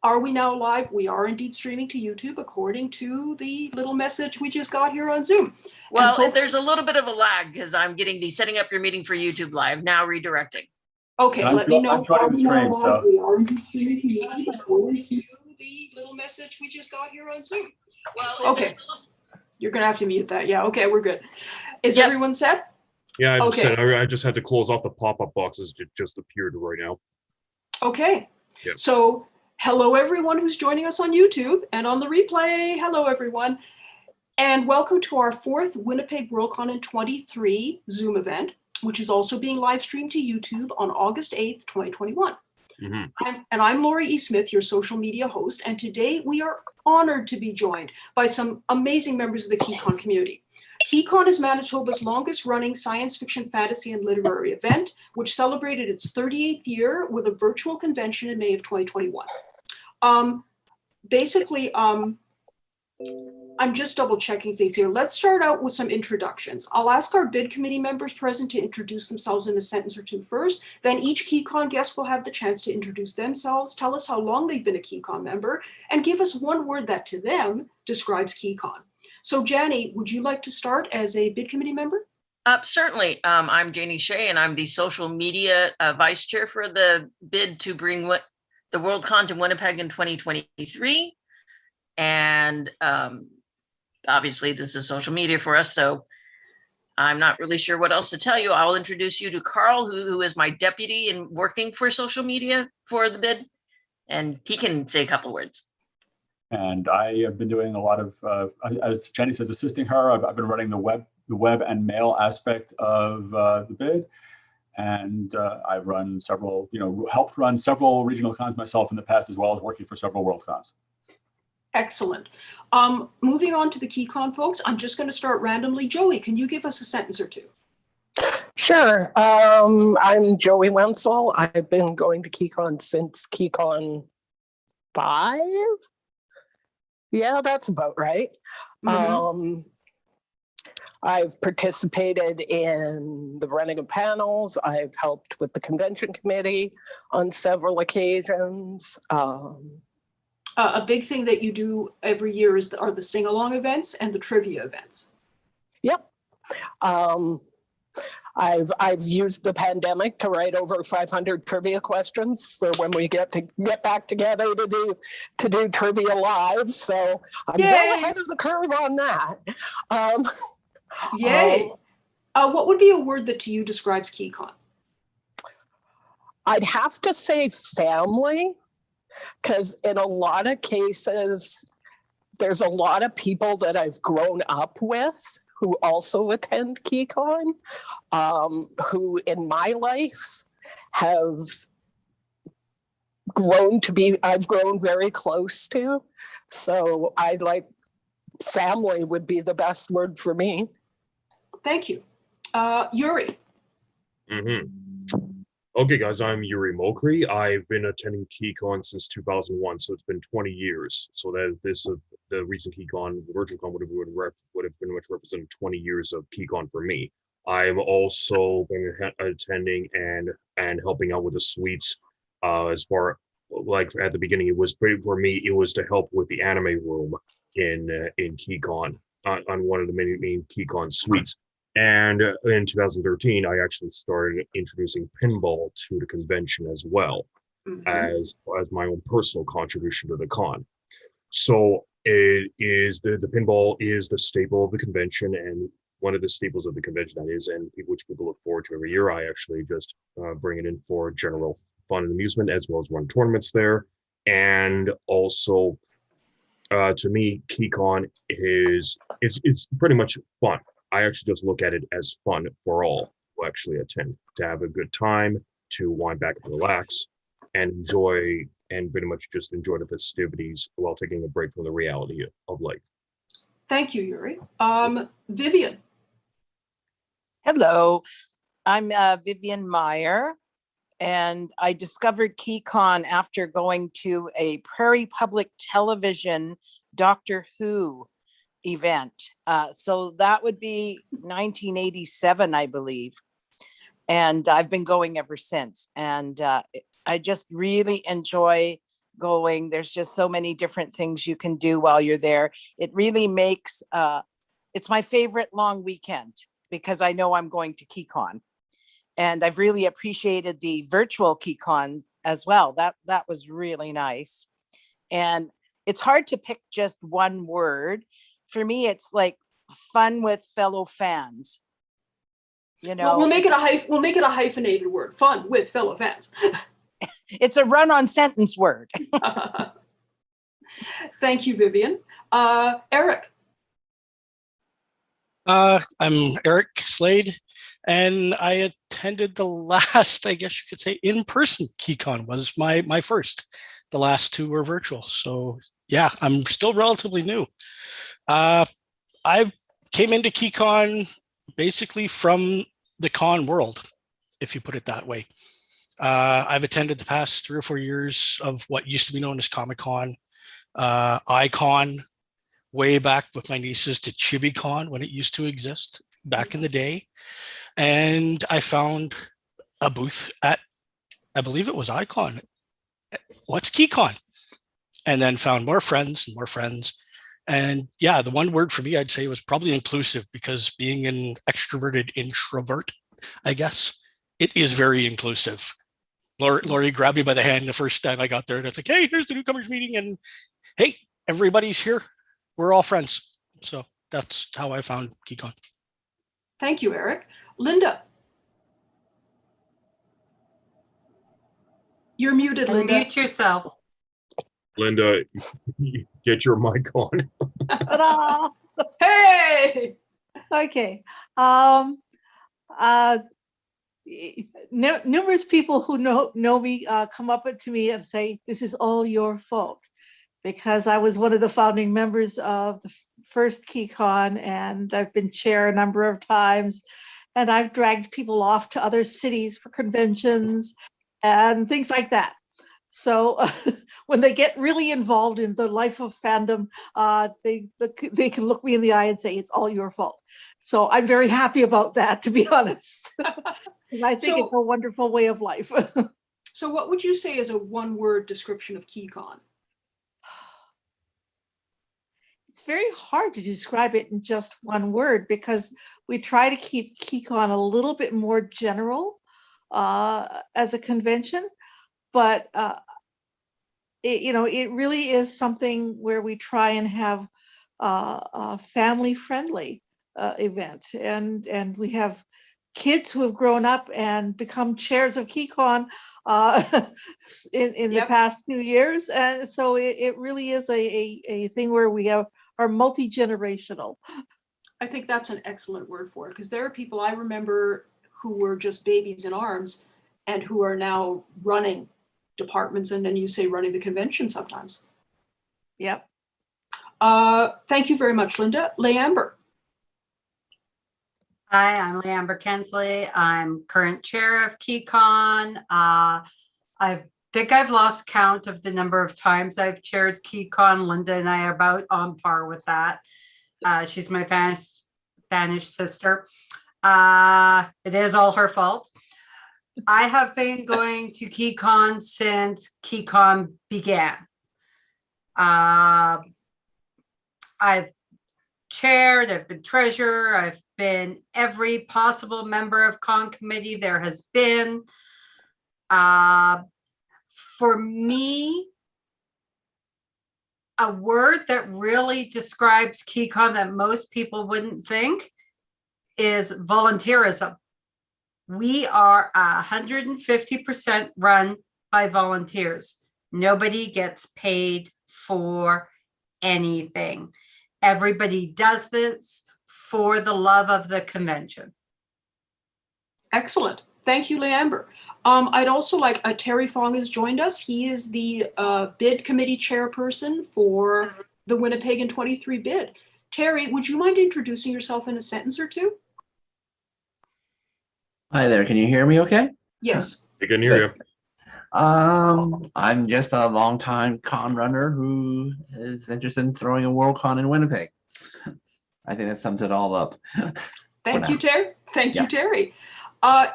Are we now live? We are indeed streaming to YouTube according to the little message we just got here on Zoom. Well, folks, there's a little bit of a lag because I'm getting the setting up your meeting for YouTube live now redirecting. Okay, let me know. I'm joining the stream, so. We are indeed streaming to YouTube according to the little message we just got here on Zoom. Well, okay. You're going to have to mute that. Yeah, okay, we're good. Is everyone set? Yeah, I'm set. I just had to close off the pop-up boxes. It just appeared right now. Okay. Yep. So hello, everyone who's joining us on YouTube and on the replay. Hello, everyone. And welcome to our fourth Winnipeg Worldcon in 23 Zoom event, which is also being live streamed to YouTube on August 8th, 2021. I'm Lori E. Smith, your social media host, and today we are honored to be joined by some amazing members of the Keycon community. Keycon is Manitoba's longest running science fiction, fantasy, and literary event, which celebrated its 38th year with a virtual convention in May of 2021. I'm just double checking things here. Let's start out with some introductions. I'll ask our bid committee members present to introduce themselves in a sentence or two first. Then each Keycon guest will have the chance to introduce themselves, tell us how long they've been a Keycon member, and give us one word that to them describes Keycon. So Janie, would you like to start as a bid committee member? Certainly. I'm Janie Shea, and I'm the social media vice chair for the bid to bring the Worldcon to Winnipeg in 2023. And obviously this is social media for us, so I'm not really sure what else to tell you. I will introduce you to Carl, who is my deputy and working for social media for the bid, and he can say a couple words. And I have been doing a lot of, as Jenny says, assisting her. I've been running the web and mail aspect of the bid. And I've run several, helped run several regional cons myself in the past, as well as working for several world cons. Excellent. Moving on to the Keycon folks, I'm just going to start randomly. Joey, can you give us a sentence or two? Sure. I'm Joey Wenzel. I've been going to Keycon since Keycon 5. Yeah, that's about right. I've participated in the running of panels. I've helped with the convention committee on several occasions. A big thing that you do every year are the sing-along events and the trivia events. Yep. I've used the pandemic to write over 500 trivia questions for when we get back together to do trivia live. So I'm well ahead of the curve on that. Yay! What would be a word that to you describes Keycon? I'd have to say family, because in a lot of cases, there's a lot of people that I've grown up with who also attend Keycon, who in my life have I've grown very close to. So family would be the best word for me. Thank you. Yuri. Okay, guys, I'm Yuri Mokri. I've been attending Keycon since 2001, so it's been 20 years. So that the recent Keycon, the virtual con would have pretty much represented 20 years of Keycon for me. I'm also been attending and helping out with the suites. As far like at the beginning, it was to help with the anime room in Keycon on one of the main Keycon suites. And in 2013, I actually started introducing pinball to the convention as well, as my own personal contribution to the con. So it is the pinball is the staple of the convention, and one of the staples of the convention that is, and which people look forward to every year. I actually just bring it in for general fun and amusement, as well as run tournaments there. And also, to me, Keycon it's pretty much fun. I actually just look at it as fun for all who actually attend, to have a good time, to wind back and relax, and enjoy, and pretty much just enjoy the festivities while taking a break from the reality of life. Thank you, Yuri. Vivian. Hello, I'm Vivian Meyer, and I discovered Keycon after going to a Prairie Public Television Doctor Who event. So that would be 1987, I believe. And I've been going ever since. And I just really enjoy going. There's just so many different things you can do while you're there. It really makes, it's my favorite long weekend because I know I'm going to Keycon. And I've really appreciated the virtual Keycon as well. That was really nice. And it's hard to pick just one word. For me, it's like fun with fellow fans. You know, Well, we'll make it a hyphenated word. Fun with fellow fans. it's a run-on sentence word. Thank you, Vivian. Eric. I'm Eric Slade, and I attended the last, I guess you could say, in-person Keycon was my first. The last two were virtual. So yeah, I'm still relatively new. I came into Keycon basically from the con world, if you put it that way. I've attended the past 3 or 4 years of what used to be known as Comic-Con, Icon, way back with my nieces to ChibiCon when it used to exist back in the day. And I found a booth at, I believe it was Icon. What's Keycon? And then found more friends and more friends. And yeah, the one word for me, I'd say was probably inclusive, because being an extroverted introvert, I guess, it is very inclusive. Lori grabbed me by the hand the first time I got there, and it's like, hey, here's the newcomers meeting. And hey, everybody's here. We're all friends. So that's how I found Keycon. Thank you, Eric. Linda. You're muted, Linda. Unmute yourself. Linda, get your mic on. Ta-da! Hey! Okay. Numerous people who know me come up to me and say, "This is all your fault," because I was one of the founding members of the first Keycon, and I've been chair a number of times, and I've dragged people off to other cities for conventions and things like that. So when they get really involved in the life of fandom, they can look me in the eye and say, it's all your fault. So I'm very happy about that, to be honest. And I think it's a wonderful way of life. So what would you say is a one-word description of Keycon? It's very hard to describe it in just one word, because we try to keep Keycon a little bit more general as a convention. But it really is something where we try and have a family-friendly event, and we have kids who have grown up and become chairs of Keycon in the past few years, and so it really is a thing where we are multi-generational. I think that's an excellent word for it, because there are people I remember who were just babies in arms and who are now running departments, and then you say running the convention sometimes. Yep. Thank you very much, Linda. Leamber. Hi, I'm Leamber Kensley. I'm current chair of Keycon. I think I've lost count of the number of times I've chaired Keycon. Linda and I are about on par with that. She's my Spanish sister. It is all her fault. I have been going to Keycon since Keycon began. I've chaired, I've been treasurer, I've been every possible member of con committee there has been. For me, a word that really describes Keycon that most people wouldn't think is volunteerism. We are 150% run by volunteers. Nobody gets paid for anything. Everybody does this for the love of the convention. Excellent. Thank you, Leamber. I'd also like, Terry Fong has joined us. He is the bid committee chairperson for the Winnipeg in 23 bid. Terry, would you mind introducing yourself in a sentence or two? Hi there, can you hear me okay? Yes. I can hear you. I'm just a longtime con runner who is interested in throwing a World Con in Winnipeg. I think that sums it all up. Thank you, Terry. Thank you, Terry.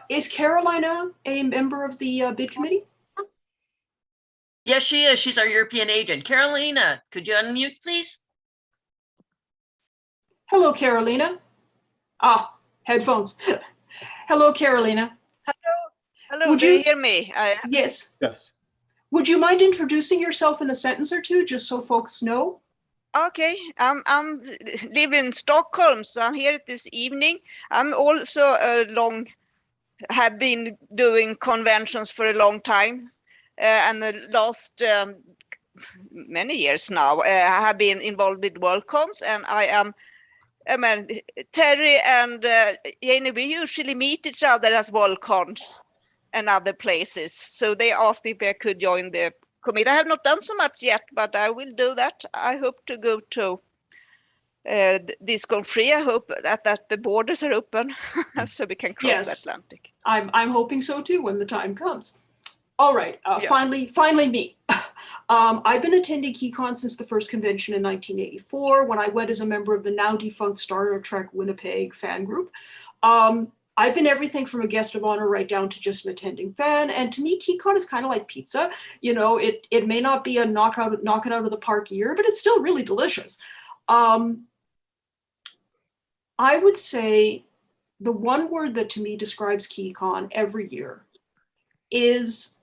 Is Carolina a member of the bid committee? Yes, she is. She's our European agent. Carolina, could you unmute, please? Hello, Carolina. Headphones. Hello, Carolina. Hello, Would do you you- hear me? Yes. Yes. Would you mind introducing yourself in a sentence or two, just so folks know? Okay, I'm live in Stockholm, so I'm here this evening. I'm also have been doing conventions for a long time, and the last many years now, I have been involved with WorldCons, and I mean, Terry and Jane, we usually meet each other at WorldCons and other places. So they asked if I could join the committee. I have not done so much yet, but I will do that. I hope to go to this free. I hope that the borders are open so we can cross Yes. the Atlantic. I'm hoping so too when the time comes. All right, Yeah. finally me. I've been attending Keycon since the first convention in 1984 when I went as a member of the now defunct Star Trek Winnipeg fan group. I've been everything from a guest of honor right down to just an attending fan. And to me, Keycon is kind of like pizza. You know, it may not be a knock it out of the park year, but it's still really delicious. I would say the one word that to me describes Keycon every year is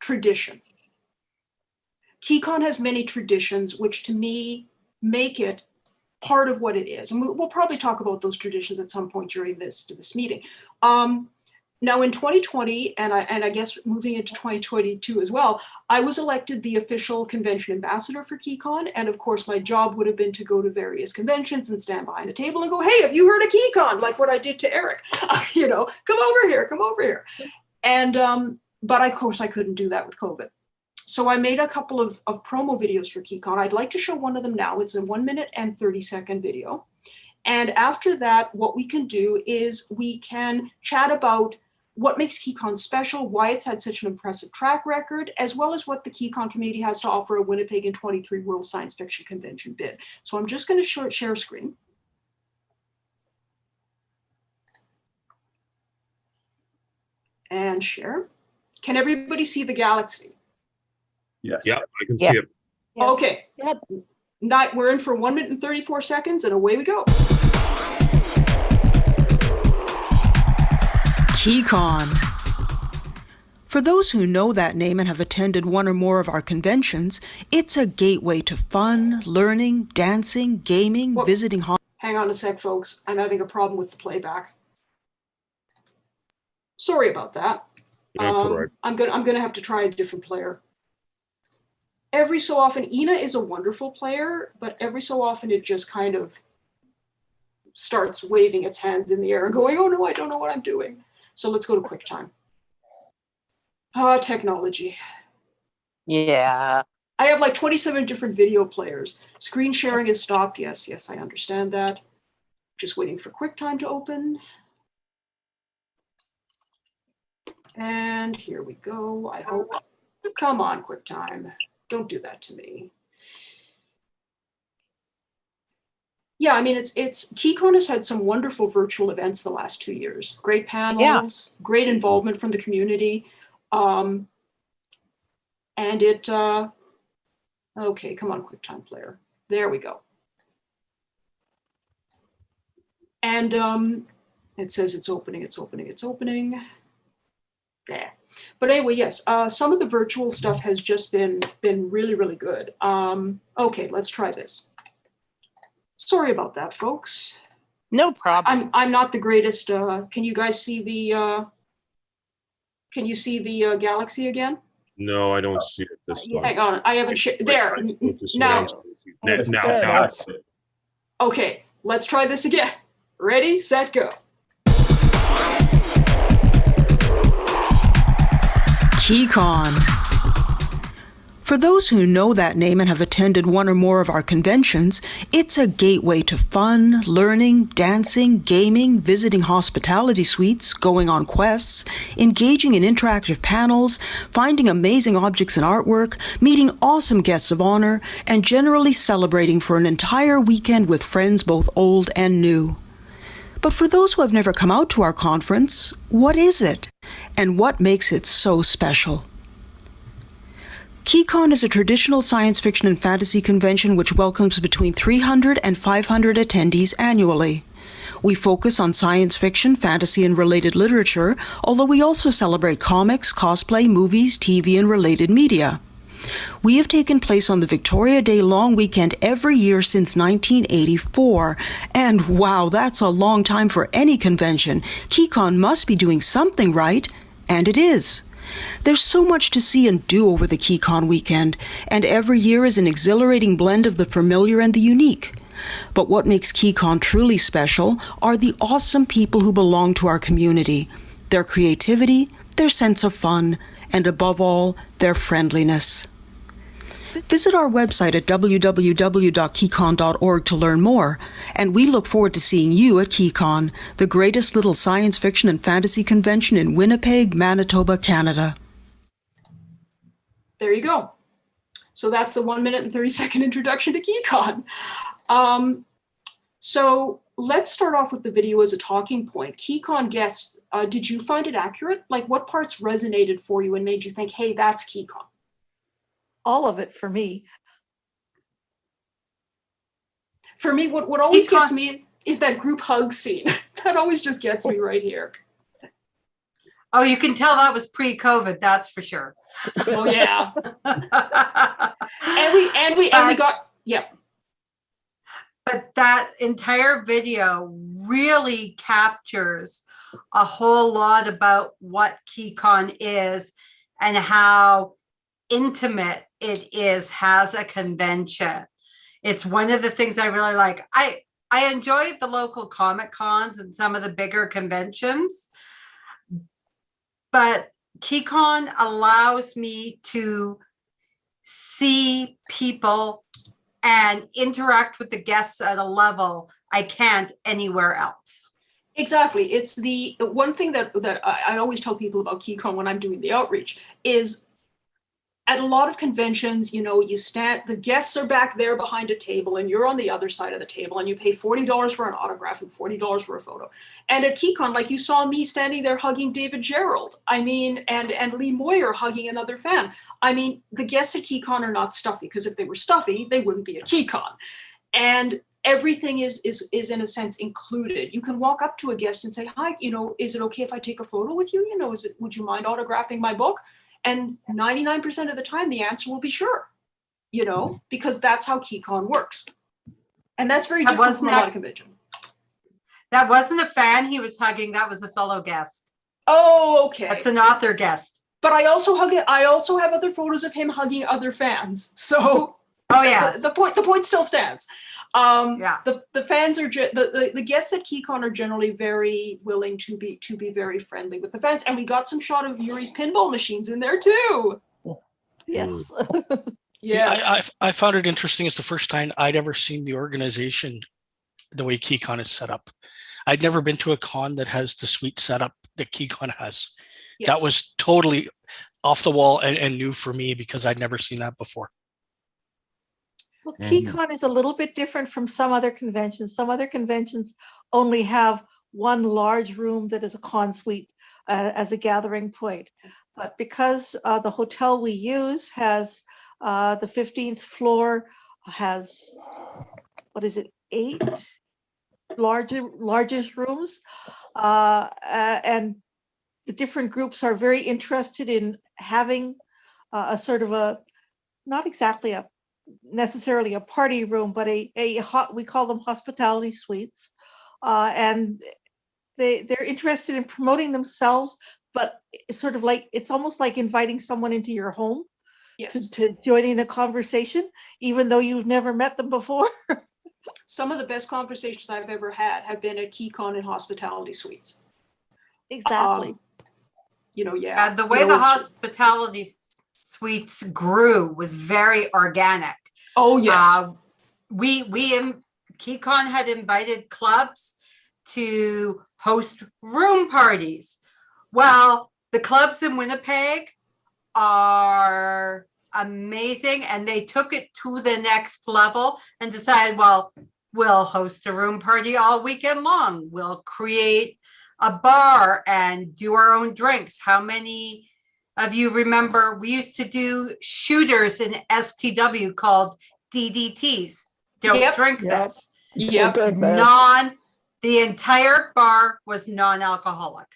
tradition. Keycon has many traditions, which to me make it part of what it is. And we'll probably talk about those traditions at some point during this meeting. Now in 2020, and I guess moving into 2022 as well, I was elected the official convention ambassador for Keycon. And of course, my job would have been to go to various conventions and stand behind a table and go, hey, have you heard of Keycon? Like what I did to Eric, you know, come over here. And, but of course I couldn't do that with COVID. So I made a couple of promo videos for Keycon. I'd like to show one of them now. It's a 1 minute and 30-second video. And after that, what we can do is we can chat about what makes Keycon special, why it's had such an impressive track record, as well as what the Keycon community has to offer a Winnipeg in 23 World Science Fiction Convention bid. So I'm just going to share screen. And share. Can everybody see the galaxy? Yes. Yeah, I can Yeah. see it. Yes. Okay. Yep. We're in for 1 minute and 34 seconds and away we go. Keycon. For those who know that name and have attended one or more of our conventions, it's a gateway to fun, learning, dancing, gaming, Whoa. visiting. Hang on a sec, folks. I'm having a problem with the playback. Sorry about that. That's all right. I'm gonna have to try a different player. Every so often, Ina is a wonderful player, but every so often it just kind of starts waving its hands in the air and going, oh no, I don't know what I'm doing. So let's go to QuickTime. Technology. Yeah. I have like 27 different video players. Screen sharing is stopped. Yes, I understand that. Just waiting for QuickTime to open. And here we go, I hope. Come on, QuickTime. Don't do that to me. Yeah, I mean, it's Keycon has had some wonderful virtual events the last 2 years. Great panels, great involvement from the community. And it, okay, come on, QuickTime player. There we go. And it says it's opening. There. But anyway, yes, some of the virtual stuff has just been really, really good. Okay, let's try this. Sorry about that, folks. No problem. I'm not the greatest. Can you guys see the? Can you see the galaxy again? No, I don't see it this time. Hang on, I haven't shared. There. Now. Now. Okay, let's try this again. Ready, set, go. Keycon. For those who know that name and have attended one or more of our conventions, it's a gateway to fun, learning, dancing, gaming, visiting hospitality suites, going on quests, engaging in interactive panels, finding amazing objects and artwork, meeting awesome guests of honor, and generally celebrating for an entire weekend with friends both old and new. But for those who have never come out to our conference, what is it? And what makes it so special? Keycon is a traditional science fiction and fantasy convention which welcomes between 300 and 500 attendees annually. We focus on science fiction, fantasy, and related literature, although we also celebrate comics, cosplay, movies, TV, and related media. We have taken place on the Victoria Day long weekend every year since 1984. And wow, that's a long time for any convention. Keycon must be doing something right, and it is. There's so much to see and do over the Keycon weekend, and every year is an exhilarating blend of the familiar and the unique. But what makes Keycon truly special are the awesome people who belong to our community, their creativity, their sense of fun, and above all, their friendliness. Visit our website at www.keycon.org to learn more, and we look forward to seeing you at Keycon, the greatest little science fiction and fantasy convention in Winnipeg, Manitoba, Canada. There you go. So that's the 1 minute and 30-second introduction to Keycon. So let's start off with the video as a talking point. Keycon guests, did you find it accurate? Like, what parts resonated for you and made you think, hey, that's Keycon? All of it for me. For me, what always Keycon- gets me is that group hug scene. That always just gets me right here. Oh, you can tell that was pre-COVID, that's for sure. Oh yeah. and we got, yeah. But that entire video really captures a whole lot about what Keycon is and how intimate it is as a convention. It's one of the things I really like. I enjoy the local Comic Cons and some of the bigger conventions, but Keycon allows me to see people and interact with the guests at a level I can't anywhere else. Exactly. It's the one thing that I always tell people about Keycon when I'm doing the outreach is at a lot of conventions, you know, the guests are back there behind a table and you're on the other side of the table and you pay $40 for an autograph and $40 for a photo. And at Keycon, like you saw me standing there hugging David Gerald, I mean, and Lee Moyer hugging another fan. I mean, the guests at Keycon are not stuffy, because if they were stuffy, they wouldn't be at Keycon. And everything is in a sense included. You can walk up to a guest and say, hi, you know, is it okay if I take a photo with you? You know, would you mind autographing my book? And 99% of the time, the answer will be sure, you know, because that's how Keycon works. And that's very different from a lot of convention. That wasn't a fan he was hugging. That was a fellow guest. Oh, okay. That's an author guest. But I also have other photos of him hugging other fans. So oh yeah, the point still stands. Yeah. The fans are the guests at Keycon are generally very willing to be very friendly with the fans, and we got some shot of Yuri's pinball machines in there too. Yes. Yes. I found it interesting. It's the first time I'd ever seen the organization the way Keycon is set up. I'd never been to a con that has the sweet setup that Keycon has. Yes. That was totally off the wall and new for me because I'd never seen that before. Well, Keycon is a little bit different from some other conventions. Some other conventions only have one large room that is a con suite as a gathering point. But because the hotel we use has the 15th floor has, 8 largest rooms, and the different groups are very interested in having a sort of a, not exactly necessarily a party room, but we call them hospitality suites, and they're interested in promoting themselves, but it's sort of like, it's almost like inviting someone into your home. Yes. to join in a conversation, even though you've never met them before. Some of the best conversations I've ever had have been at Keycon and hospitality suites. Exactly. You know, yeah. The way the hospitality suites grew was very organic. Oh yes. We in Keycon had invited clubs to host room parties. Well, the clubs in Winnipeg are amazing, and they took it to the next level and decided, well, We'll host a room party all weekend long. We'll create a bar and do our own drinks. How many of you remember we used to do shooters in STW called DDTs? Don't drink this. Yep. The entire bar was non-alcoholic.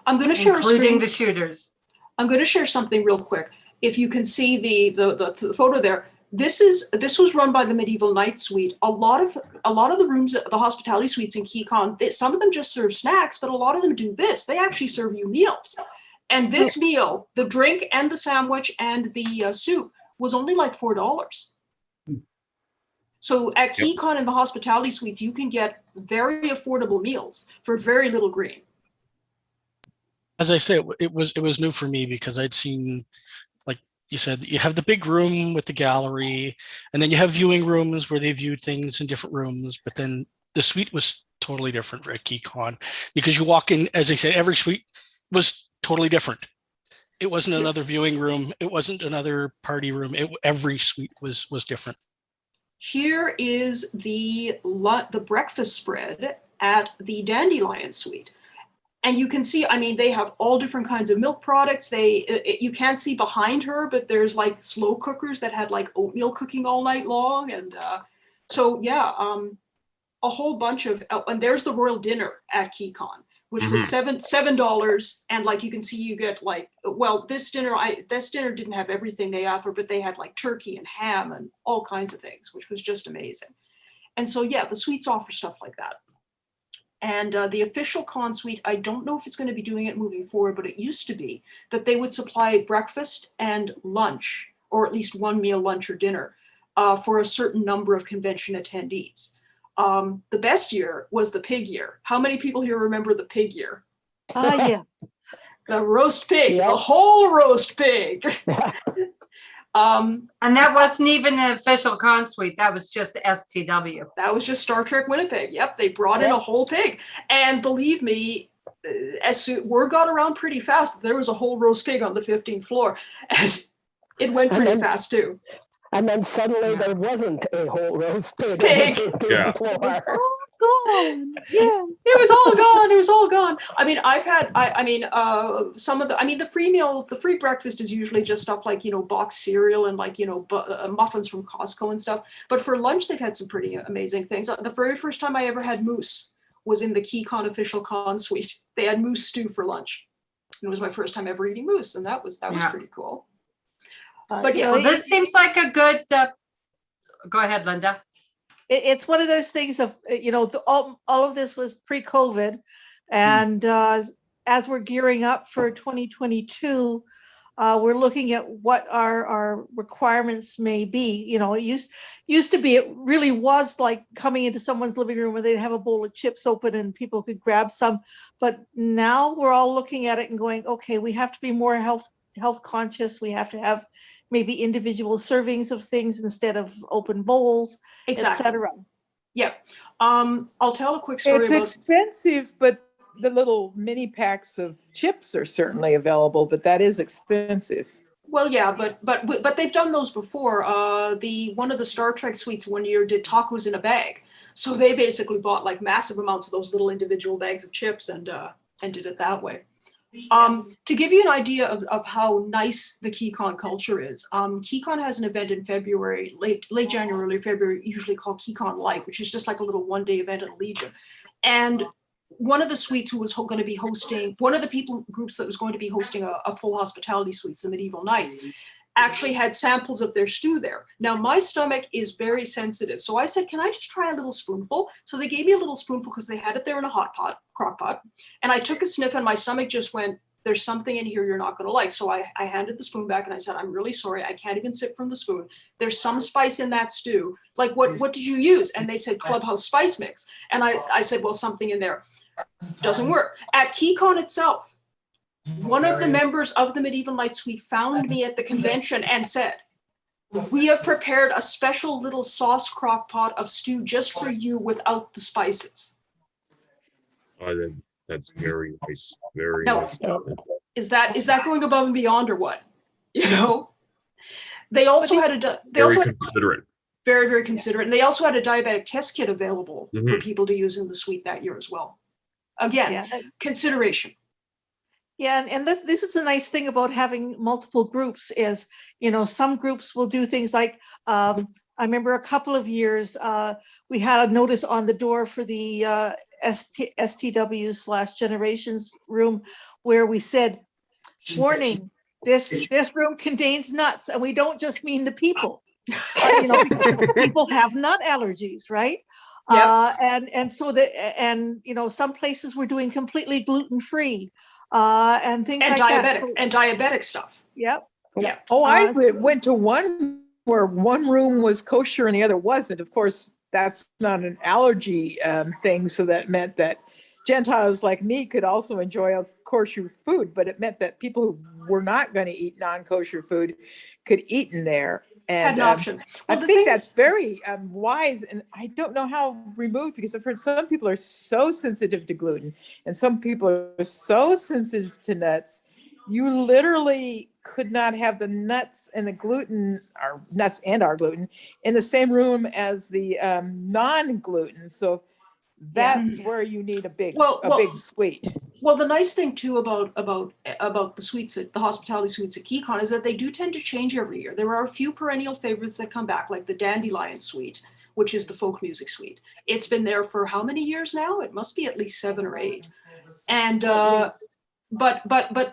I'm going to share including the shooters. I'm going to share something real quick. If you can see the photo there, this was run by the Medieval Night Suite. A lot of the rooms, the hospitality suites in Keycon, some of them just serve snacks, but a lot of them do this. They actually serve you meals. And this meal, the drink and the sandwich and the soup, was only like $4. So at Keycon in the hospitality suites, you can get very affordable meals for very little green. As I say, it was new for me because I'd seen, like you said, you have the big room with the gallery, and then you have viewing rooms where they viewed things in different rooms. But then the suite was totally different at Keycon because you walk in, as I said, every suite was totally different. It wasn't another viewing room. It wasn't another party room. Every suite was different. Here is the breakfast spread at the Dandelion Suite. And you can see, I mean, they have all different kinds of milk products. You can't see behind her, but there's like slow cookers that had like oatmeal cooking all night long. And so, yeah, a whole bunch of, and there's the royal dinner at Keycon, which was $7. And like, you can see you get like, well, this dinner didn't have everything they offer, but they had like turkey and ham and all kinds of things, which was just amazing. And so, yeah, the suites offer stuff like that. And the official con suite, I don't know if it's going to be doing it moving forward, but it used to be that they would supply breakfast and lunch, or at least one meal, lunch or dinner, for a certain number of convention attendees. The best year was the pig year. How many people here remember the pig year? Yes. The roast pig, the whole roast pig. And that wasn't even an official con suite. That was just STW. That was just Star Trek Winnipeg. Yep, they brought in a whole pig. And believe me, word got around pretty fast. There was a whole roast pig on the 15th floor. And it went pretty fast too. And then suddenly there wasn't a whole roast pig. Gone. Yes. It was all gone. It was all gone. I mean, some of the free meal, the free breakfast is usually just stuff like, boxed cereal and like, muffins from Costco and stuff. But for lunch, they've had some pretty amazing things. The very first time I ever had moose was in the Keycon official con suite. They had moose stew for lunch. And it was my first time ever eating moose. And that was pretty cool. But yeah, this seems like a good, go ahead, Linda. It's one of those things of, all of this was pre-COVID. And as we're gearing up for 2022, we're looking at what our requirements may be. It used to be, it really was like coming into someone's living room where they'd have a bowl of chips open and people could grab some. But now we're all looking at it and going, okay, we have to be more health conscious. We have to have maybe individual servings of things instead of open bowls, etc. Yeah. I'll tell a quick story. It's expensive, but the little mini packs of chips are certainly available, but that is expensive. Well, yeah, but they've done those before. One of the Star Trek suites one year did tacos in a bag. So they basically bought like massive amounts of those little individual bags of chips and did it that way. To give you an idea of how nice the Keycon culture is, Keycon has an event in February, late January, early February, usually called Keycon Light, which is just like a little one-day event at Legion. And one of the suites who was going to be hosting, one of the groups that was going to be hosting a full hospitality suites, the Medieval Knights, actually had samples of their stew there. Now, my stomach is very sensitive. So I said, can I just try a little spoonful? So they gave me a little spoonful because they had it there in a crock pot. And I took a sniff and my stomach just went, there's something in here you're not going to like. So I handed the spoon back and I said, I'm really sorry. I can't even sip from the spoon. There's some spice in that stew. Like, what did you use? And they said Clubhouse Spice Mix. And I said, well, something in there doesn't work. At Keycon itself, one of the members of the Medieval Night Suite found me at the convention and said, we have prepared a special little sauce crock pot of stew just for you without the spices. That's very nice. Very nice. Is that going above and beyond or what? They also had very considerate. Very, very considerate. And they also had a diabetic test kit available for Mhm. people to use in the suite that year as well. Again, Yeah. consideration. Yeah, and this is the nice thing about having multiple groups is, some groups will do things like, I remember a couple of years, we had a notice on the door for the STW/generations room where we said, warning, this room contains nuts, and we don't just mean the people, because people have nut allergies, right? Yep. Some places were doing completely gluten-free. And things And like that. diabetic So, and diabetic stuff. yep. Yeah. Oh, I so- went to one where one room was kosher and the other wasn't. Of course, that's not an allergy thing. So that meant that Gentiles like me could also enjoy a kosher food, but it meant that people who were not going to eat non-kosher food could eat in there. And Had an option. I Well, the think thing- that's very wise. And I don't know how removed, because I've heard some people are so sensitive to gluten and some people are so sensitive to nuts. You literally could not have the nuts and the gluten, or nuts and our gluten, in the same room as the non-gluten. So that's where you need a big suite. Well, the nice thing too about the suites at the hospitality suites at Keycon is that they do tend to change every year. There are a few perennial favorites that come back, like the Dandelion Suite, which is the folk music suite. It's been there for how many years now? It must be at least 7 or 8. And but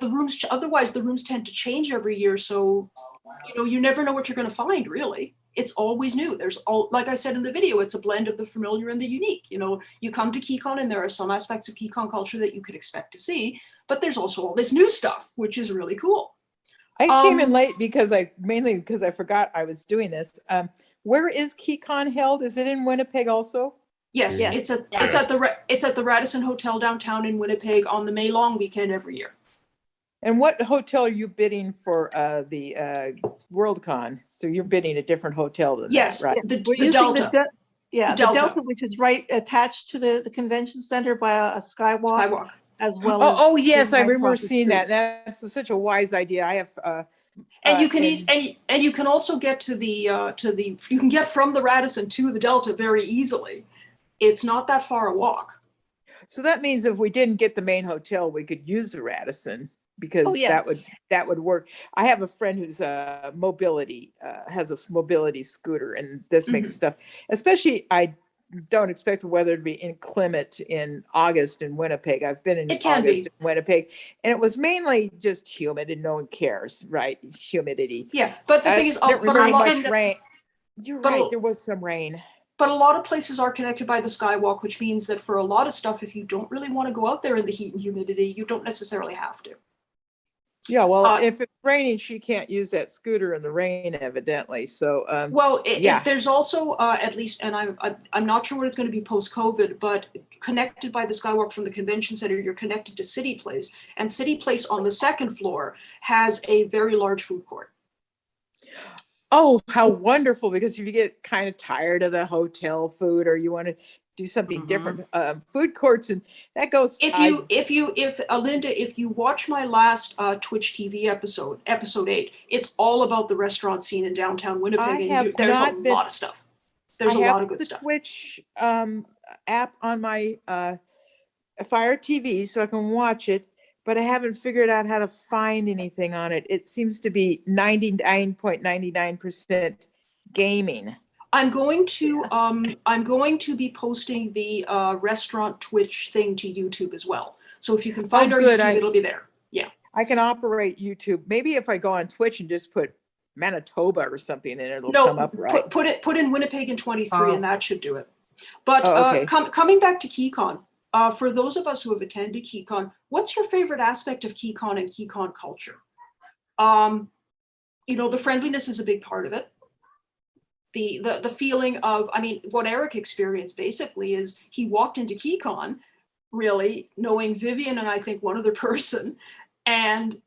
the rooms, otherwise the rooms tend to change every year. So, you never know what you're going to find, really. It's always new. Like I said in the video, it's a blend of the familiar and the unique. You come to Keycon and there are some aspects of Keycon culture that you could expect to see, but there's also all this new stuff, which is really cool. I came in late mainly because I forgot I was doing this. Where is Keycon held? Is it in Winnipeg also? Yes, Yes. It's at the Radisson Hotel downtown in Winnipeg on the May long weekend every year. And what hotel are you bidding for the Worldcon? So you're bidding a different hotel than Yes, that, right? We're the using Delta. the Delta. Delta, which is right attached to the convention center by a skywalk, Skywalk. as well as. Oh yes, I right remember across the seeing street. that. That's such a wise idea. I have. And you can and you can also get to the you can get from the Radisson to the Delta very easily. It's not that far a walk. So that means if we didn't get the main hotel, we could use the Radisson, because Oh, yes. that would work. I have a friend who's has a mobility scooter, and this makes stuff, especially I don't expect the weather to be inclement in August in Winnipeg. I've been in It can August be. in Winnipeg, and it was mainly just humid and no one cares, right? Humidity. Yeah, but the thing is, I don't but a remember lot, much rain. You're but a- right, there was some rain. but a lot of places are connected by the skywalk, which means that for a lot of stuff, if you don't really want to go out there in the heat and humidity, you don't necessarily have to. Yeah, well, Uh, if it's raining, she can't use that scooter in the rain, evidently. So, Well, yeah. there's also at least, and I'm not sure what it's going to be post-COVID, but connected by the skywalk from the convention center, you're connected to City Place, and City Place on the second floor has a very large food court. Oh, how wonderful! Because if you get kind of tired of the hotel food, or you want to do something different, food courts, and that goes. If Linda, if you watch my last Twitch TV episode 8, it's all about the restaurant scene in downtown Winnipeg, and there's a lot of stuff. There's a lot of good stuff. I have the Twitch app on my Fire TV, so I can watch it, but I haven't figured out how to find anything on it. It seems to be 99.99% gaming. I'm going to be posting the restaurant Twitch thing to YouTube as well. So if you can find our YouTube, it'll be there. Yeah. I can operate YouTube. Maybe if I go on Twitch and just put Manitoba or something, and it'll come up right. Put in Winnipeg in 23, and that should do it. But okay. Coming back to Keycon, for those of us who have attended Keycon, what's your favorite aspect of Keycon and Keycon culture? The friendliness is a big part of it. The feeling of, what Eric experienced basically is he walked into Keycon really knowing Vivian and I think one other person, and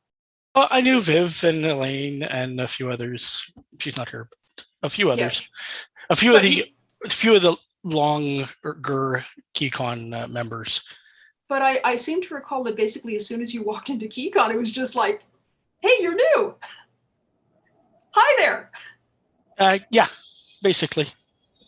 I knew Viv and Elaine and a few others. She's not here, but a few others. Yeah. A few of the longer Keycon members. But I seem to recall that basically as soon as you walked into Keycon, it was just like, hey, you're new. Hi there. Yeah. basically.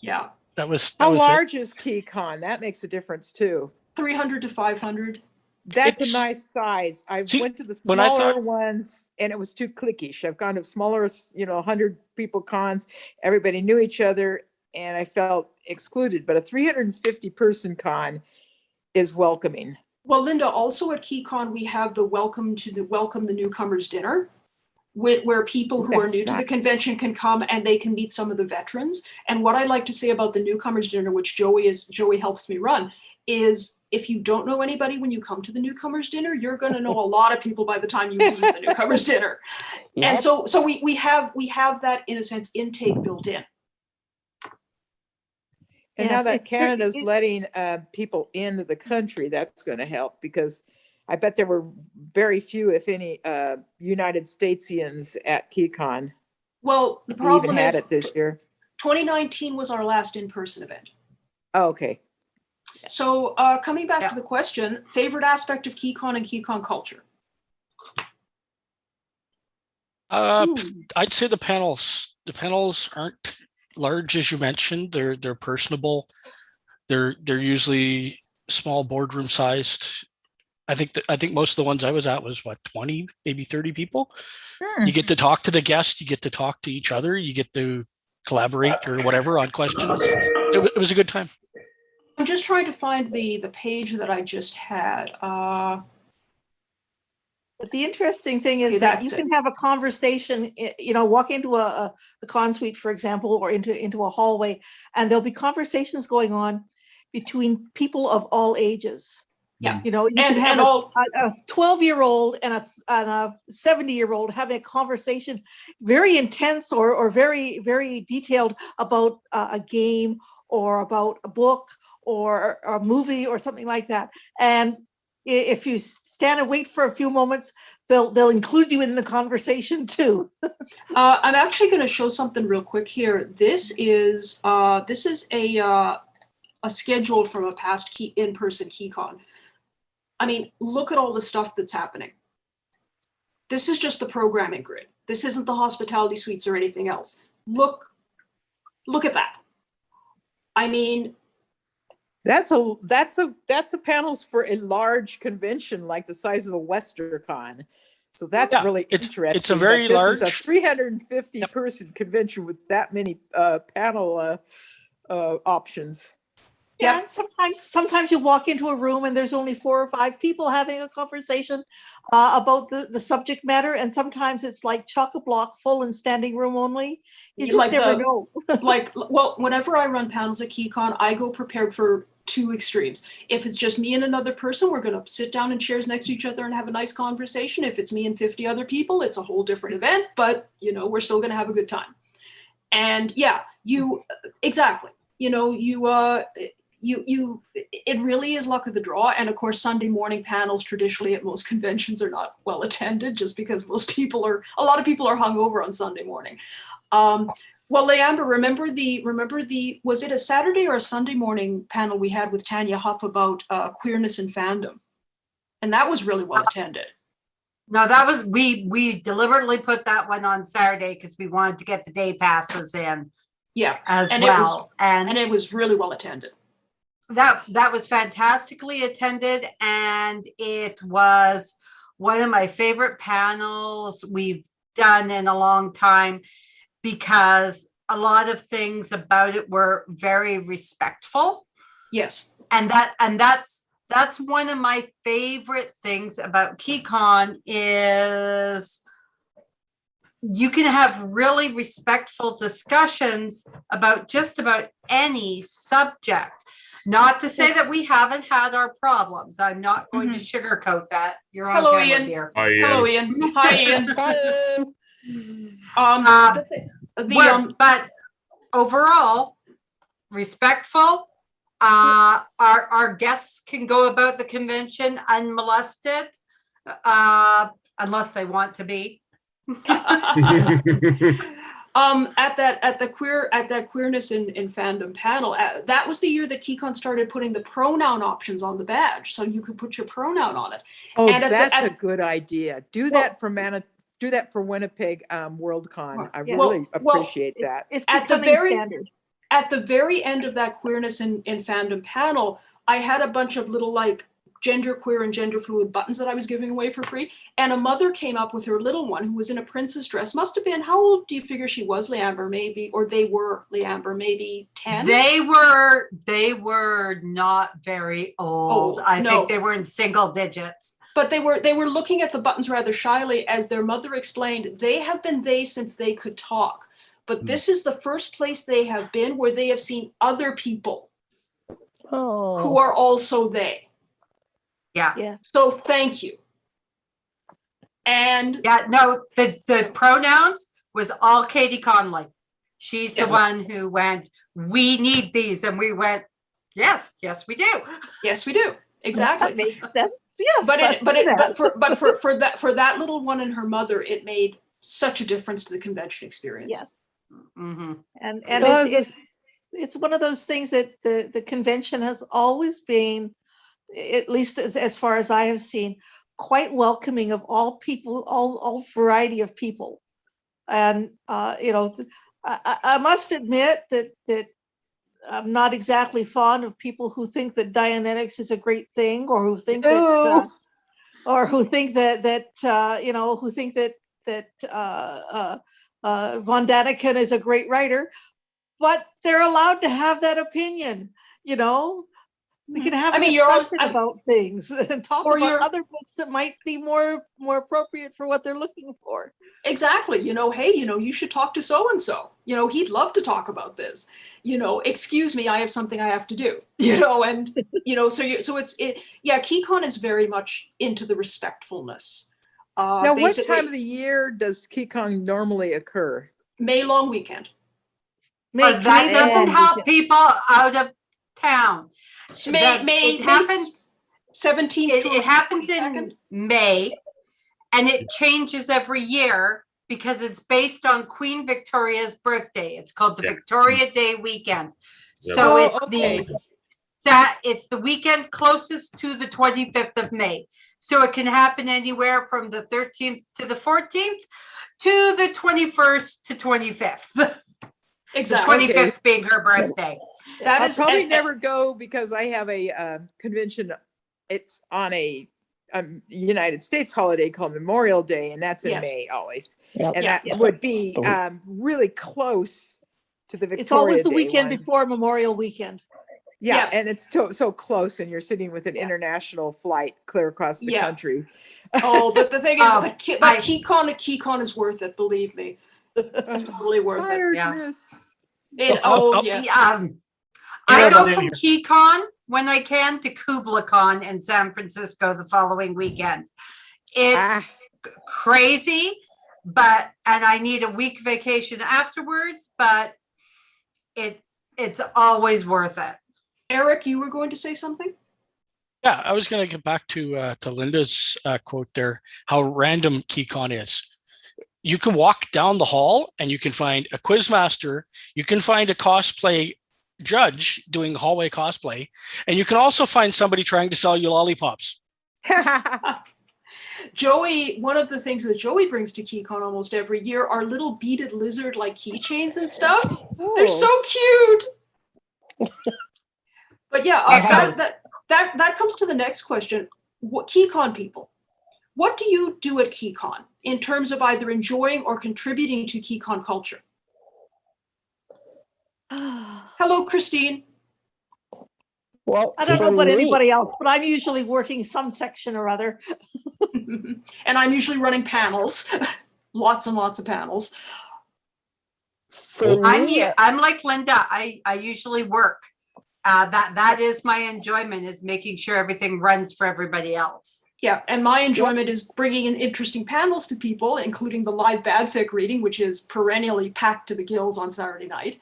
Yeah, That was How it. large is Keycon? That makes a difference too. 300 to 500. That's It's- a nice size. I See, went to the when I smaller thought- ones and it was too cliquish. I've gone to smaller, 100 people cons. Everybody knew each other and I felt excluded. But a 350 person con is welcoming. Well, Linda, also at Keycon, we have the welcome the newcomers dinner, where people who are That's new to the not- convention can come and they can meet some of the veterans. And what I like to say about the newcomers dinner, which Joey helps me run, is if you don't know anybody when you come to the newcomers dinner, you're going to know a lot of people by the time you leave the newcomers dinner. And Yep. so we have that, in a sense, intake built in. And now Yes, that it's Canada's it- letting people into the country, that's going to help because I bet there were very few, if any, United Statesians at Keycon. Well, the We even problem had is it this year. 2019 was our last in-person event. Oh, okay. So coming back Yeah. to the question, favorite aspect of Keycon and Keycon culture? I'd say the panels. The panels aren't large, as you mentioned. They're personable. They're usually small boardroom sized. I think most of the ones I was at was 20, maybe 30 people. You get to talk to the guest, you get to talk to each other, you get to collaborate or whatever on questions. It was a good time. I'm just trying to find the page that I just had. But the interesting thing is Okay, that you that's can have a conversation, walk into a con suite, for example, or into a hallway, and there'll be conversations going on between people of all ages. Yeah. You can And have all a 12-year-old and a 70-year-old having a conversation, very intense or very, very detailed about a game or about a book or a movie or something like that. And if you stand and wait for a few moments, they'll include you in the conversation too. I'm actually going to show something real quick here. This is a schedule from a past in-person Keycon. I mean, look at all the stuff that's happening. This is just the programming grid. This isn't the hospitality suites or anything else. Look at that. I mean, That's a panels for a large convention like the size of a WesterCon. So that's Yeah, really it's interesting. a very that this is a large- 350 person convention with that many panel options. Yeah, and sometimes you walk into a room and there's only 4 or 5 people having a conversation about the subject matter, and sometimes it's like chock-a-block full and standing room only. You just never know. Whenever I run panels at Keycon, I go prepared for 2 extremes. If it's just me and another person, we're going to sit down in chairs next to each other and have a nice conversation. If it's me and 50 other people, it's a whole different event, but we're still going to have a good time. And yeah, exactly. It really is luck of the draw. And of course, Sunday morning panels traditionally at most conventions are not well attended, just because a lot of people are hungover on Sunday morning. Well, Leander, remember was it a Saturday or a Sunday morning panel we had with Tanya Huff about queerness and fandom? And that was really well attended. No, that was, we deliberately put that one on Saturday because we wanted to get the day passes in. Yeah, as and well. And it was really well attended. That was fantastically attended, and it was one of my favorite panels we've done in a long time, because a lot of things about it were very respectful. Yes. And that's one of my favorite things about Keycon is you can have really respectful discussions about just about any subject. Not to say that we haven't had our problems. I'm not going to sugarcoat that. You're on Hello, camera, Ian. dear. Hi, Ian. Hello, Ian. Hi, Ian. But overall, respectful. Our guests can go about the convention unmolested, unless they want to be. At that queerness in fandom panel, that was the year that Keycon started putting the pronoun options on the badge, so you could put your pronoun on it. Oh, And that's a good idea. Do that for do that for Winnipeg Worldcon. I Yeah. really Well, appreciate that. It's At the becoming very- standard. At the very end of that queerness in fandom panel, I had a bunch of little like genderqueer and gender fluid buttons that I was giving away for free. And a mother came up with her little one who was in a princess dress. Must have been, how old do you figure she was, Leamber? Maybe, or they were, Leamber, maybe 10? They were not very old. I no. think they were in single digits. But they were looking at the buttons rather shyly. As their mother explained, they have been they since they could talk. But this is the first place they have been where they have seen other people who are also they. Yeah. Yeah. So thank you. And Yeah, no, the pronouns was all Katie Conley. She's the Yes. one who went, we need these. And we went, yes, we do. yes, we do. Exactly. That makes sense. Yes. But for that little one and her mother, it made such a difference to the convention experience. Yes. Mm-hmm. And Does- it's one of those things that the convention has always been, at least as far as I have seen, quite welcoming of all people, all variety of people. And I must admit that I'm not exactly fond of people who think that Dianetics is a great thing, or who think that Von Daniken is a great writer, but they're allowed to have that opinion. We can have a discussion about things and talk about other books that might be more appropriate for what they're looking for. Exactly. Hey, you should talk to so-and-so. He'd love to talk about this. Excuse me, I have something I have to do. And Keycon is very much into the respectfulness. Now, what time of the year does Keycon normally occur? May long weekend. But that doesn't help people out of town. May 17th. It happens in May, and it changes every year because it's based on Queen Victoria's birthday. It's called the Victoria Day weekend. So it's the weekend closest to the 25th of May. So it can happen anywhere from the 13th to the 14th to the 21st to 25th. Exactly. The 25th being her birthday. I'll probably never go because I have a convention. It's on a United States holiday called Memorial Day, and that's in May always. Yep. And that would be really close to the Victoria It's always the Day weekend one. before Memorial Weekend. Yeah, and it's so close, and you're sitting with an international flight clear across the country. Oh, but the thing is, Keycon is worth it. Believe me, it's totally worth Tiredness. it. I go from Keycon when I can to KublaCon in San Francisco the following weekend. It's crazy, and I need a week vacation afterwards, but it's always worth it. Eric, you were going to say something? Yeah, I was going to get back to Linda's quote there, how random Keycon is. You can walk down the hall and you can find a quizmaster, you can find a cosplay judge doing hallway cosplay, and you can also find somebody trying to sell you lollipops. Joey, one of the things that Joey brings to Keycon almost every year are little beaded lizard-like keychains and stuff. Ooh. They're so cute. But that comes to the next question. What Keycon people, what do you do at Keycon in terms of either enjoying or contributing to Keycon culture? Hello, Christine. Well, I don't know about anybody else, but I'm usually working some section or other. And I'm usually running panels, lots and lots of panels. I'm like Linda. I usually work. That is my enjoyment, is making sure everything runs for everybody else. Yeah, and my enjoyment is bringing in interesting panels to people, including the live Badfic reading, which is perennially packed to the gills on Saturday night.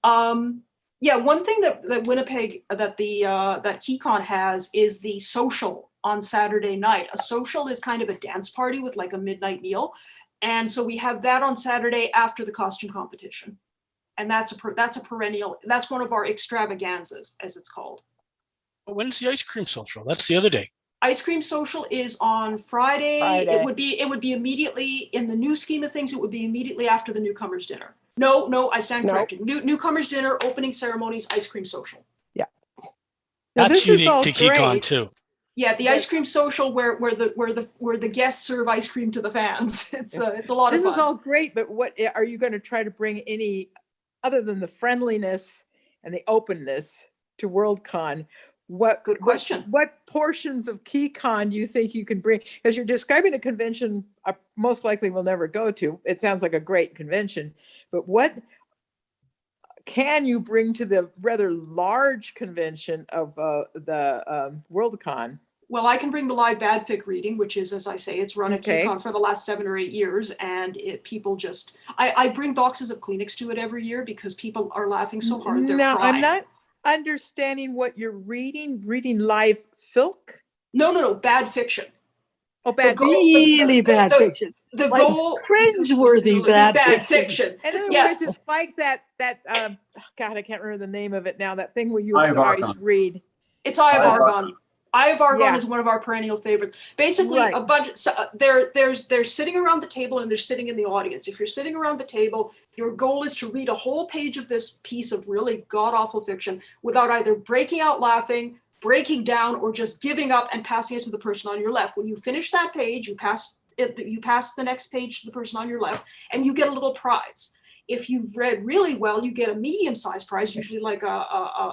One thing that Winnipeg, that Keycon has is the social on Saturday night. A social is kind of a dance party with like a midnight meal. And so we have that on Saturday after the costume competition. And that's a perennial, that's one of our extravaganzas, as it's called. When's the ice cream social? That's the other day. Ice cream social is on Friday. Friday. It would be immediately, in the new scheme of things, it would be immediately after the newcomers dinner. No, I stand No. corrected. Newcomers dinner, opening ceremonies, ice cream social. Now, That's this is unique all to Keycon great. too. Yeah, the ice cream social where the guests serve ice cream to the fans. It's a lot of This fun. is all great, but what are you going to try to bring any other than the friendliness and the openness to WorldCon? Good question. What portions of Keycon do you think you can bring? Because you're describing a convention I most likely will never go to. It sounds like a great convention, but what can you bring to the rather large convention of the WorldCon? Well, I can bring the live bad fic reading, which is, as I say, it's run at Okay. Keycon for the last 7 or 8 years, and people just, I bring boxes of Kleenex to it every year because people are laughing so hard they're Now, crying. I'm not understanding what you're reading live filk? No, bad fiction. Oh, bad Really bad fiction. The Like goal, cringeworthy bad fiction. In other Yeah. words, it's like that God, I can't remember the name of it now. That thing where you Eye of always Argon. read. It's Eye of Eye of Argon. Eye of Argon Yeah. is one of our perennial favorites. Basically, Right. a bunch. So, they're sitting around the table and they're sitting in the audience. If you're sitting around the table, your goal is to read a whole page of this piece of really god awful fiction without either breaking out laughing, breaking down, or just giving up and passing it to the person on your left. When you finish that page, you pass the next page to the person on your left, and you get a little prize. If you've read really well, you get a medium-sized prize, usually like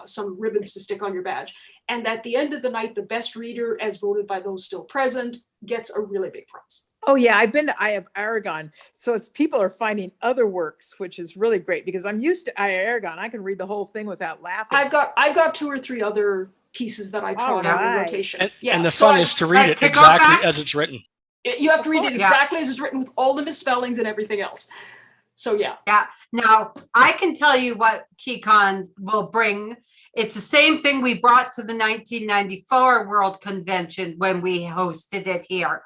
some ribbons to stick on your badge. And at the end of the night, the best reader, as voted by those still present, gets a really big prize. Oh yeah, I've been to Eye of Aragon. So it's people are finding other works, which is really great because I'm used to Eye of Aragon. I can read the whole thing without laughing. I've got 2 or 3 other pieces that I trot out in right. rotation. And the so fun I- is to read it to go exactly back- as it's written. You have to read it Yeah. exactly as it's written with all the misspellings and everything else. So yeah. Yeah. Now, I can tell you what Keycon will bring. It's the same thing we brought to the 1994 World Convention when we hosted it here.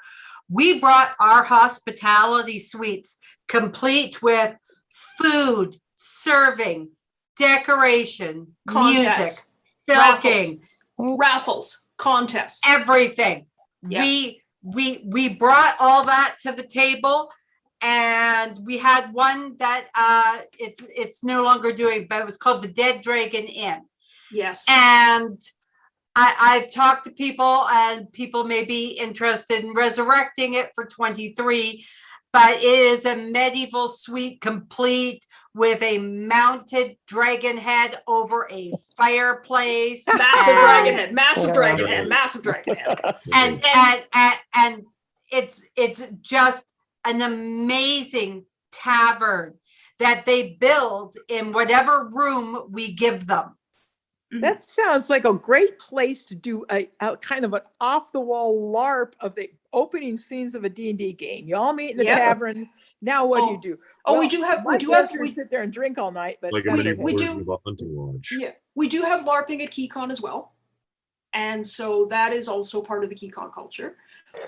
We brought our hospitality suites complete with food, serving, decoration, Contests, music, filking, raffles, contests. everything. Yeah. We brought all that to the table, and we had one that it's no longer doing, but it was called the Dead Dragon Inn. Yes. And I've talked to people, and people may be interested in resurrecting it for 23, but it is a medieval suite complete with a mounted dragon head over a fireplace. Massive and- dragon head, massive dragon head, massive dragon head. and it's just an amazing tavern that they build in whatever room we give them. That sounds like a great place to do a kind of an off-the-wall LARP of the opening scenes of a D&D game. You all meet in the Yeah. tavern. Now what do you do? We do have we sit there and drink all night, but Like a that's medieval okay. version of a hunting lodge. Yeah, we do have LARPing at Keycon as well. And so that is also part of the Keycon culture.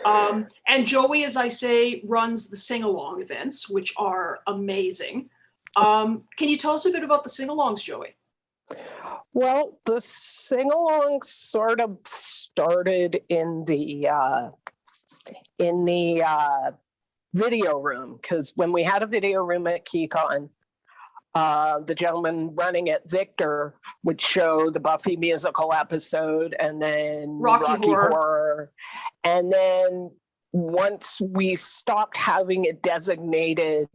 And Joey, as I say, runs the sing-along events, which are amazing. Can you tell us a bit about the sing-alongs, Joey? Well, the sing-along sort of started in the video room, because when we had a video room at Keycon, the gentleman running it, Victor, would show the Buffy musical episode and then Rocky Horror. And then once we stopped having a designated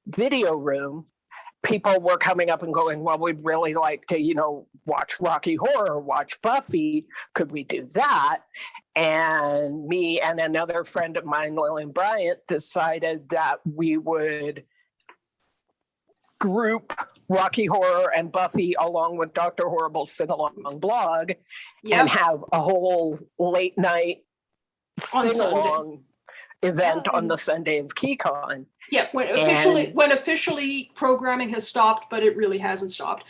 video room, people were coming up and going, well, we'd really like to, watch Rocky Horror, watch Buffy. Could we do that? And me and another friend of mine, Lillian Bryant, decided that we would group Rocky Horror and Buffy along with Dr. Horrible's sing-along blog and have a whole late night On sing-along event on the Sunday of Keycon. Yeah, when officially programming has stopped, but it really hasn't stopped.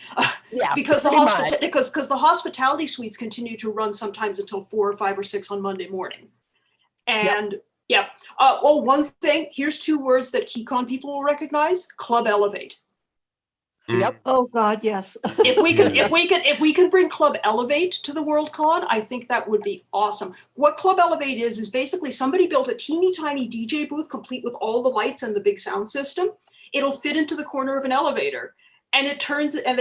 Yeah, because the pretty much. because the hospitality suites continue to run sometimes until 4 or 5 or 6 on Monday morning. And one thing, here's 2 words that Keycon people will recognize: Club Elevate. Yep. Oh, God, yes. If we can bring Club Elevate to the Worldcon, I think that would be awesome. What Club Elevate is basically somebody built a teeny tiny DJ booth complete with all the lights and the big sound system. It'll fit into the corner of an elevator, and they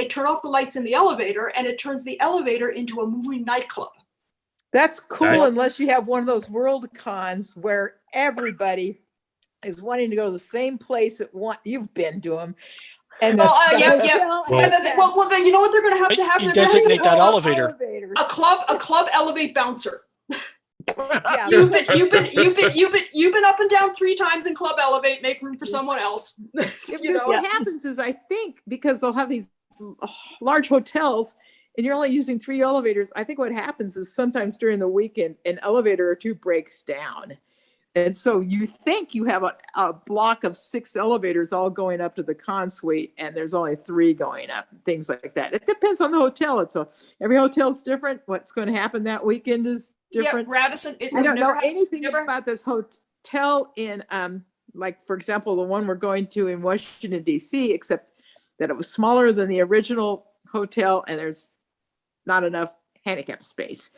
turn off the lights in the elevator, and it turns the elevator into a movie nightclub. That's cool, unless you have one of those world cons where everybody is wanting to go to the same place at one. You've been to them. And Well, the yeah. hotel Well, then you know what they're going to have to have? You They're gonna have designate that elevator. a Club Elevate bouncer. Yeah, You've been up and down 3 times in Club Elevate. Make room for someone else. because what happens is, I think, because they'll have these large hotels and you're only using 3 elevators, I think what happens is sometimes during the weekend, an elevator or 2 breaks down. And so you think you have a block of 6 elevators all going up to the con suite, and there's only 3 going up, things like that. It depends on the hotel. Every hotel's different. What's going to happen that weekend is different. Yeah, Radisson. I don't know anything about this hotel in, like, for example, the one we're going to in Washington, D.C., except that it was smaller than the original hotel, and there's not enough handicap space.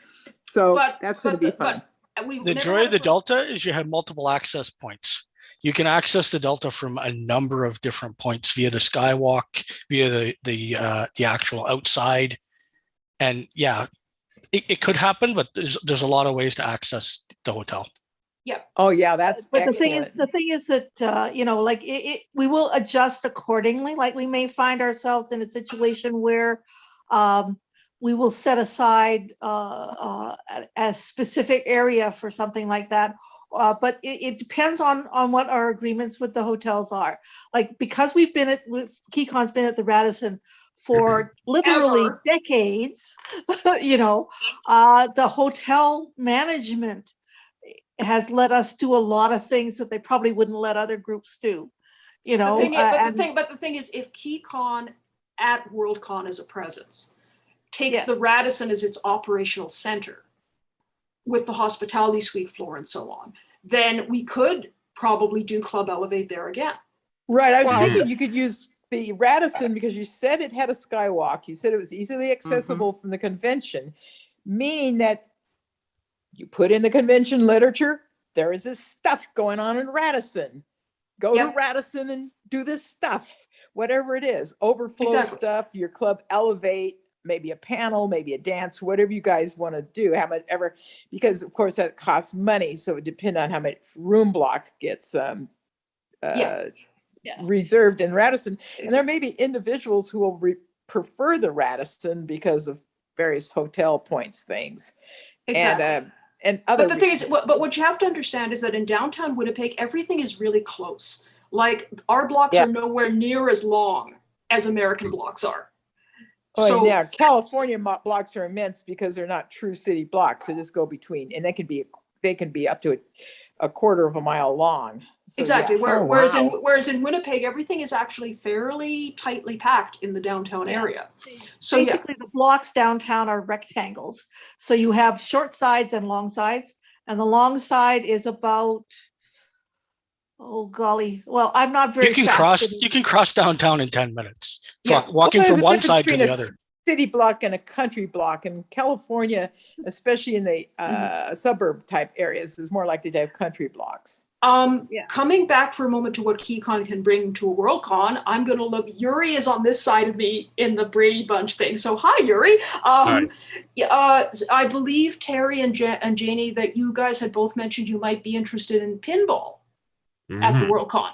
So that's going to be fun. The joy of the Delta is you have multiple access points. You can access the Delta from a number of different points via the skywalk, via the actual outside, and yeah, it could happen, but there's a lot of ways to access the hotel. Yep. Oh yeah, that's but excellent. the thing is that like we will adjust accordingly. Like we may find ourselves in a situation where we will set aside a specific area for something like that. But it depends on what our agreements with the hotels are. Like, because Keycon's been at the Radisson for literally decades, the hotel management has let us do a lot of things that they probably wouldn't let other groups do. The thing is, if Keycon at Worldcon is a presence, takes the Radisson as its operational center with the hospitality suite floor and so on, then we could probably do Club Elevate there again. Right. I was thinking you could use the Radisson because you said it had a skywalk. You said it was easily accessible from the convention, meaning that you put in the convention literature, there is this stuff going on in Radisson. Go to Radisson and do this stuff, whatever it is, overflow stuff, your Club Elevate, maybe a panel, maybe a dance, whatever you guys want to do, how much ever, because of course that costs money. So it would depend on how much room block gets reserved in Radisson. And there may be individuals who will prefer the Radisson because of various hotel points things. Exactly. And other but the thing is, but what you have to understand is that in downtown Winnipeg, everything is really close. Like, our blocks are nowhere near as long as American blocks are. So yeah, California blocks are immense because they're not true city blocks. They just go between, and they can be up to a quarter of a mile long. So, exactly. yeah. Whereas in Winnipeg, everything is actually fairly tightly packed in the downtown area. So basically, the blocks downtown are rectangles. So you have short sides and long sides, and the long side is about, oh golly, well, I'm not very. You can cross downtown in 10 minutes. Walking from one side to the other. City block and a country block in California, especially in the suburb type areas, is more likely to have country blocks. Coming back for a moment to what Keycon can bring to a Worldcon, I'm going to look. Yuri is on this side of me in the Brady Bunch thing. So hi, Yuri. Hi. I believe Terry and Janie that you guys had both mentioned you might be interested in pinball at the Worldcon.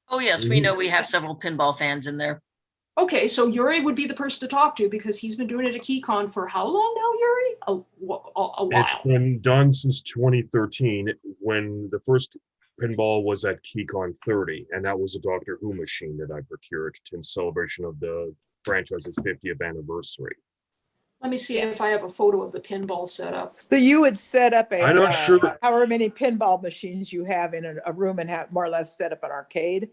Oh yes, we know we have several pinball fans in there. Okay, so Yuri would be the person to talk to because he's been doing it at Keycon for how long now, Yuri? A while. It's been done since 2013 when the first pinball was at Keycon 30, and that was a Doctor Who machine that I procured in celebration of the franchise's 50th anniversary. Let me see if I have a photo of the pinball setup. So you would set up I'm not sure. however many pinball machines you have in a room and have more or less set up an arcade?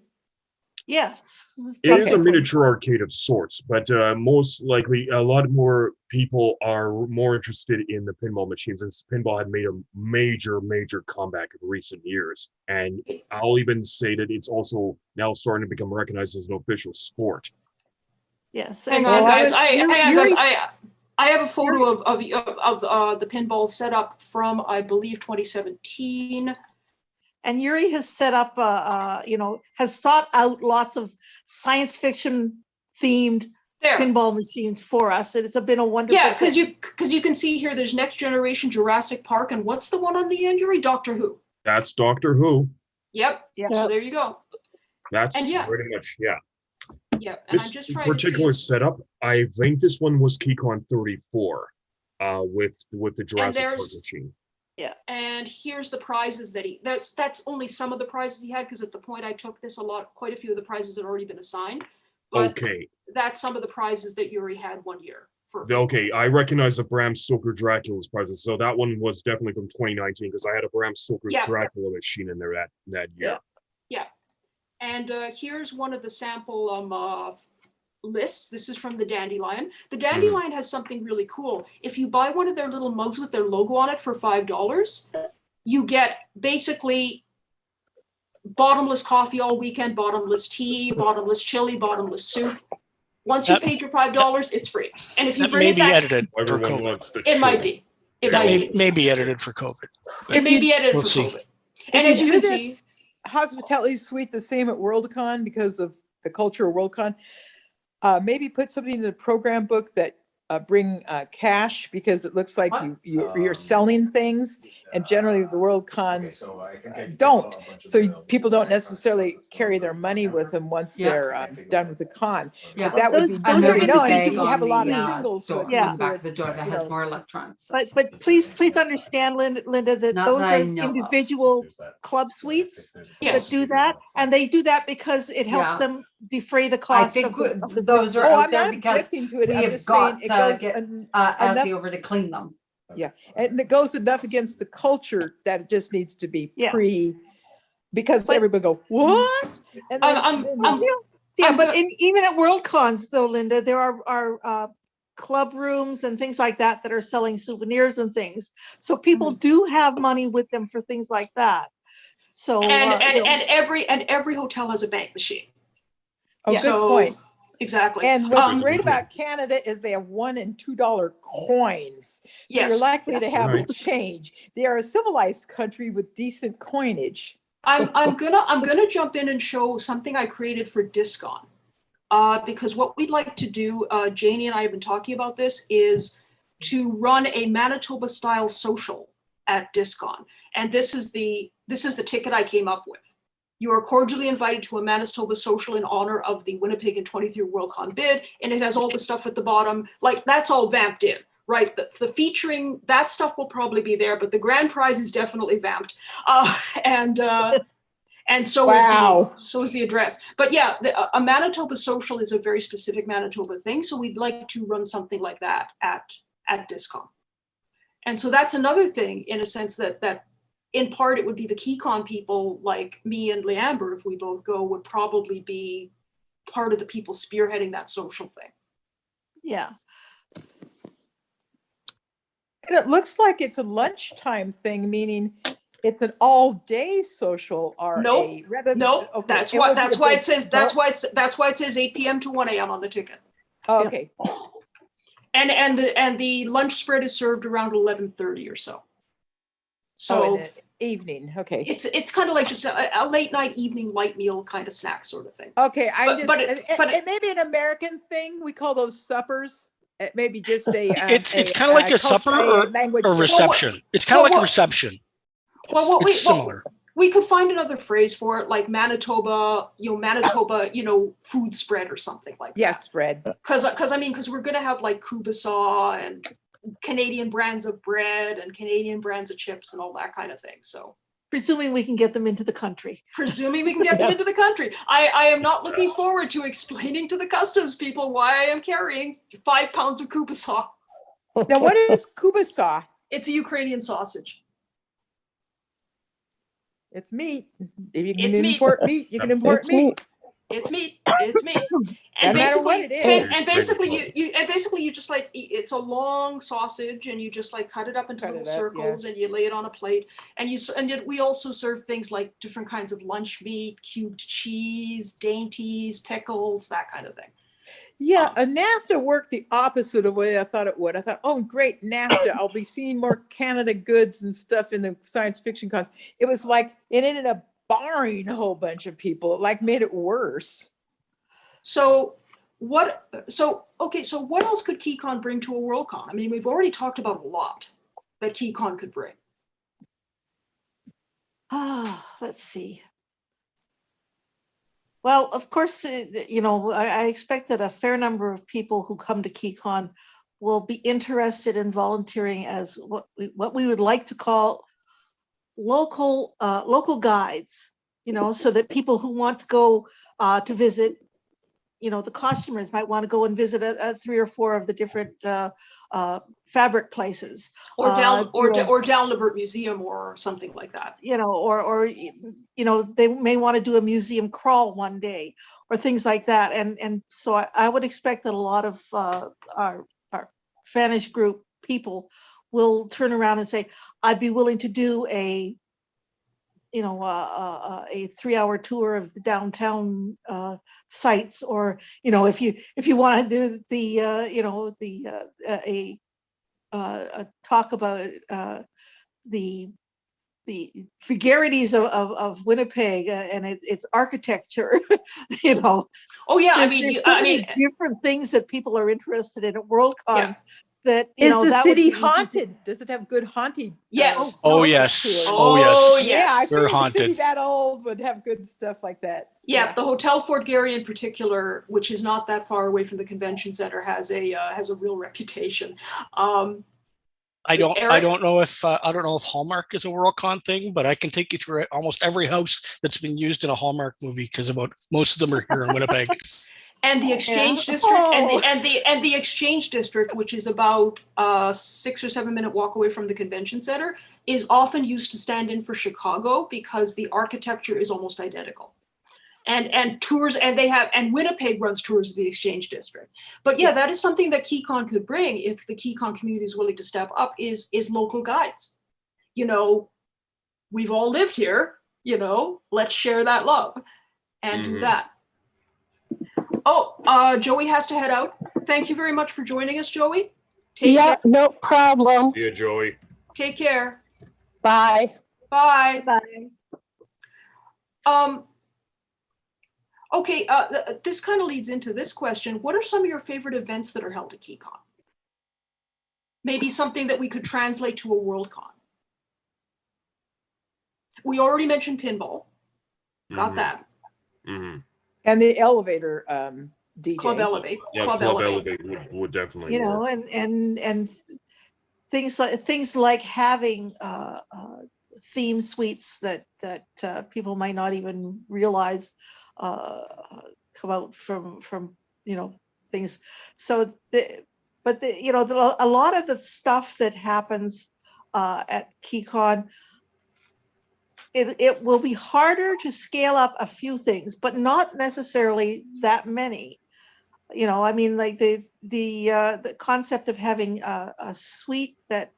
Yes. It is a miniature arcade of sorts, but most likely a lot more people are more interested in the pinball machines, since pinball had made a major comeback in recent years. And I'll even say that it's also now starting to become recognized as an official sport. Yes. Hang and- on, Well, I guys. was- Hang on, Yuri- guys. I have a photo of the pinball setup from, I believe, 2017. And Yuri has set up, has sought out lots of science fiction themed There. pinball machines for us. And it's been a wonderful. Yeah, because thing. you can see here, there's Next Generation, Jurassic Park, and what's the one on the end, Yuri? Doctor Who. That's Doctor Who. Yep. Yeah. So there you go. That's And yeah. pretty much, yeah. Yeah. And I'm This just trying particular to see. setup, I think this one was Keycon 34, with the Jurassic Park there's- machine. And here's the prizes that that's only some of the prizes he had, because at the point I took this, quite a few of the prizes had already been assigned. But Okay, that's some of the prizes that Yuri had one year for. okay, I recognize the Bram Stoker Dracula's prizes, so that one was definitely from 2019 because I had a Bram Stoker Yeah. Dracula machine in there that year. Yeah. And here's one of the sample lists. This is from the Dandelion. The Dandelion has something really cool. If you buy one of their little mugs with their logo on it for $5, you get basically bottomless coffee all weekend, bottomless tea, bottomless chili, bottomless soup. Once you That- paid your $5, it's free. And if you That bring may it be back, edited for Everyone COVID. wants the it might chili. be. It That might be. may be edited for COVID. It may be edited We'll for see. COVID. And If as you do can see, this hospitality suite the same at Worldcon because of the culture of Worldcon, maybe put something in the program book that bring cash, because it looks like you're selling things, and generally the World Cons don't. So people don't necessarily carry their money with them once Yeah. they're done with the con. Yeah. But that would be Those are no, gonna and be you have a lot of on the, singles door, with Yeah. you, on the so back of the door that you has know. more electronics. But please understand, Linda, that Not those that I are know of. individual club suites that Yes. do that. And they do that because it helps Yeah. them defray the I cost think of the those are Oh, out I'm there not because objecting to it. we I'm have just saying got it to goes get enough, Elsie over to clean them. and it goes enough against the culture that it just needs to be Yeah. because But- everybody go, what? And then, Yeah, I'm but go- even at World Cons though, Linda, there are club rooms and things like that are selling souvenirs and things. So people do have money with them for things like that. So and every hotel has a bank machine. oh, good So- point. Exactly. And what's Um, great about Canada is they have $1 and $2 coins. So Yes. you're likely to have Right. a change. They are a civilized country with decent coinage. I'm gonna jump in and show something I created for Discon. Because what we'd like to do, Janie and I have been talking about this, is to run a Manitoba style social at Discon. And this is the ticket I came up with. You are cordially invited to a Manitoba social in honor of the Winnipeg and 23 Worldcon bid. And it has all the stuff at the bottom, like that's all vamped in, right? The featuring, that stuff will probably be there, but the grand prize is definitely vamped. And so Wow. is the address. But yeah, a Manitoba social is a very specific Manitoba thing. So we'd like to run something like that at Discon. And so that's another thing, in a sense, that in part it would be the Keycon people like me and Leamber, if we both go, would probably be part of the people spearheading that social thing. yeah. And it looks like it's a lunchtime thing, meaning it's an all-day social RA. Nope. Rather than, No, okay, that's it why would be that's a why big- it says that's why it says 8 p.m. to 1 a.m. on the ticket. Oh, okay. And the lunch spread is served around 11:30 or so. So So in the evening, okay. it's kind of like just a late night evening light meal kind of snack sort of thing. Okay, but it may be an American thing. We call those suppers. It may be just a. It's kind of like a supper or language. a reception. It's kind of like a reception. Well, what It's similar. we could find another phrase for it, like Manitoba, food spread or something like that. Yes, spread. Because we're gonna have like Kubasa and Canadian brands of bread and Canadian brands of chips and all that kind of thing. So Presuming we can get them into the country. presuming we can get them into the country, I am not looking forward to explaining to the customs people why I am carrying 5 pounds of Kubasa. Now, what is kubasa? It's a Ukrainian sausage. It's meat. If you can It's meat. import meat, you can import meat. It's meat. It's meat. Doesn't matter what it is. And basically you just like it's a long sausage and you just like cut it up into Cut little it up, circles and you lay it on a plate and yet we also serve things like different kinds of lunch meat, cubed cheese, dainties, pickles, that kind of thing. Yeah, a NAFTA worked the opposite of the way I thought it would. I thought, oh, great, NAFTA, I'll be seeing more Canada goods and stuff in the science fiction cons. It was like, it ended up barring a whole bunch of people. It like made it worse. So what else could Keycon bring to a Worldcon? I mean, we've already talked about a lot that Keycon could bring. Let's see. Well, of course, I expect that a fair number of people who come to Keycon will be interested in volunteering as what we would like to call local guides, so that people who want to go to visit, the costumers might want to go and visit 3 or 4 of the different fabric places, or Downlibert Museum or something like that. Or they may want to do a museum crawl one day or things like that. And so I would expect that a lot of our Fanish group people will turn around and say, I'd be willing to do a 3-hour tour of the downtown sites, or if you want to do a talk about the vagaries of Winnipeg and its architecture. Oh yeah, there's so many different things that people are interested in at Worldcons. Yeah. That is the city haunted? Does it have good haunted? Yes. Yes. Oh yes. Yeah, I They're think a city haunted. that old would have good stuff like that. Yeah, the Hotel Fort Garry in particular, which is not that far away from the convention center, has a real reputation. I don't know if Hallmark is a Worldcon thing, but I can take you through almost every house that's been used in a Hallmark movie, because most of them are here in Winnipeg. And the Exchange District, and the Exchange District, which is about 6 or 7 minute walk away from the convention center, is often used to stand in for Chicago because the architecture is almost identical. And tours, and Winnipeg runs tours of the Exchange District. But yeah, that is something that Keycon could bring if the Keycon community is willing to step up, is local guides. We've all lived here, let's share that love and do that. Oh, Joey has to head out. Thank you very much for joining us, Joey. Take care. No problem. See you, Joey. Take care. Bye. Bye. Bye. Okay, this kind of leads into this question. What are some of your favorite events that are held at Keycon? Maybe something that we could translate to a Worldcon. We already mentioned pinball. Got that. Mm-hmm. And the elevator DJ. Club Elevate. Yeah, Club Elevate would definitely work. And things like having theme suites that people might not even realize come out from things. So a lot of the stuff that happens at Keycon, it will be harder to scale up a few things, but not necessarily that many. Like the concept of having a suite that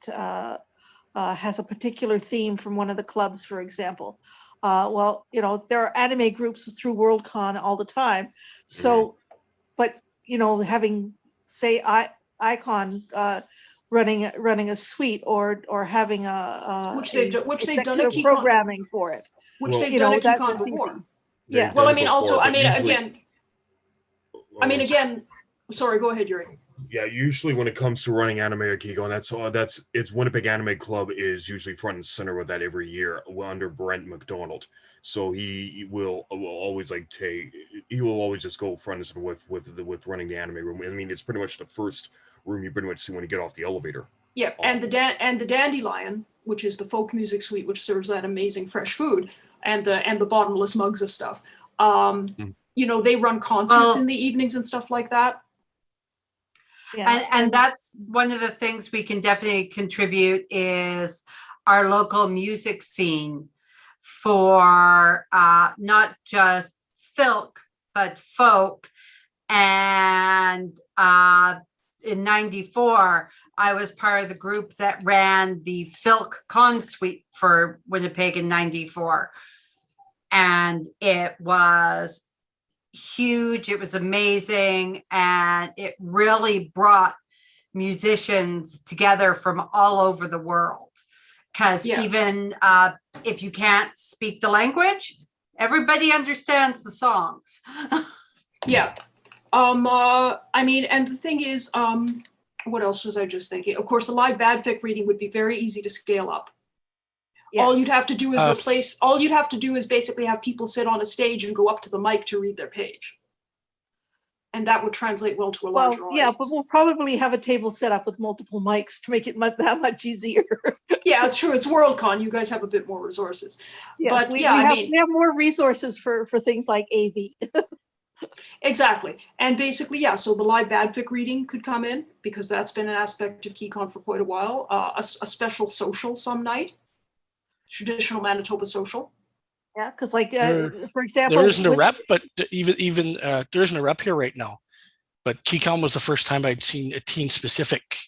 has a particular theme from one of the clubs, for example. There are anime groups through Worldcon all the time. So, but having, say, Icon running a suite or having which they've done at Keycon programming for it, which they've done at Keycon before. Yeah. Well, again. Sorry, go ahead, Yuri. Yeah, usually when it comes to running anime at Keycon, it's Winnipeg Anime Club is usually front and center with that every year under Brent McDonald. So he will always just go front and center with running the anime room. I mean, it's pretty much the first room you pretty much see when you get off the elevator. Yeah, and the Dandelion, which is the folk music suite, which serves that amazing fresh food, and the bottomless mugs of stuff. They run concerts in the evenings and stuff like that. Yeah. And that's one of the things we can definitely contribute is our local music scene for not just filk, but folk. And in 94, I was part of the group that ran the Filk Con Suite for Winnipeg in 94. And it was huge. It was amazing. And it really brought musicians together from all over the world. Because even if you can't speak the language, everybody understands the songs. Yeah. I mean, and the thing is, what else was I just thinking? Of course, the live badfic reading would be very easy to scale up. Yes. All you'd have to do is all you'd have to do is basically have people sit on a stage and go up to the mic to read their page. And that would translate well to a larger audience. Yeah, but we'll probably have a table set up with multiple mics to make it that much easier. Yeah, it's true. It's Worldcon. You guys have a bit more resources. Yes, but we mean, we have more resources for things like AV. Exactly. And basically, yeah, so the live badfic reading could come in because that's been an aspect of Keycon for quite a while. A special social some night, traditional Manitoba social. Yeah, because like, for example. There isn't a rep, but even there isn't a rep here right now. But Keycon was the first time I'd seen a teen-specific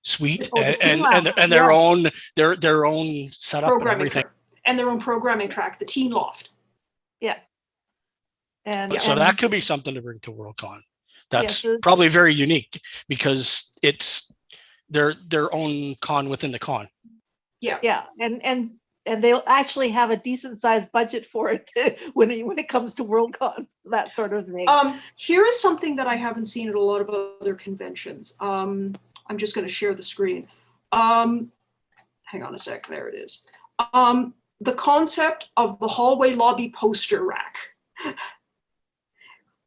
suite and their own setup and everything. And their own programming track, the Teen Loft. Yeah. So that could be something to bring to Worldcon. That's probably very unique because it's their own con within the con. Yeah. Yeah. And they'll actually have a decent sized budget for it when it comes to Worldcon, that sort of thing. Here is something that I haven't seen at a lot of other conventions. I'm just going to share the screen. Hang on a sec. There it is. The concept of the hallway lobby poster rack,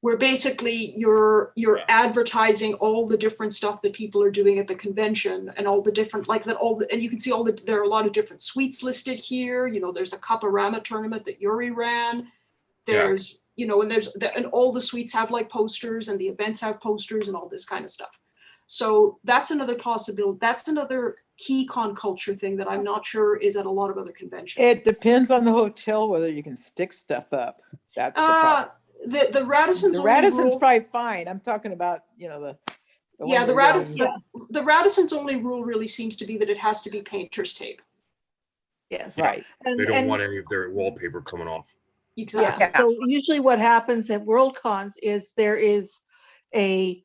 where basically you're advertising all the different stuff that people are doing at the convention and all the different, like that, and you can see there are a lot of different suites listed here. You know, there's a Cup-A-Rama tournament that Yuri ran. There's, you know, and all the suites have like posters and the events have posters and all this kind of stuff. So that's another possibility. That's another Keycon culture thing that I'm not sure is at a lot of other conventions. It depends on the hotel whether you can stick stuff up. That's the problem. The Radisson's probably fine. I'm talking about, you know, the Radisson's only rule really seems to be that it has to be painter's tape. Yes. Right. They don't want any of their wallpaper coming off. Exactly. Yeah. So usually what happens at Worldcons is there is a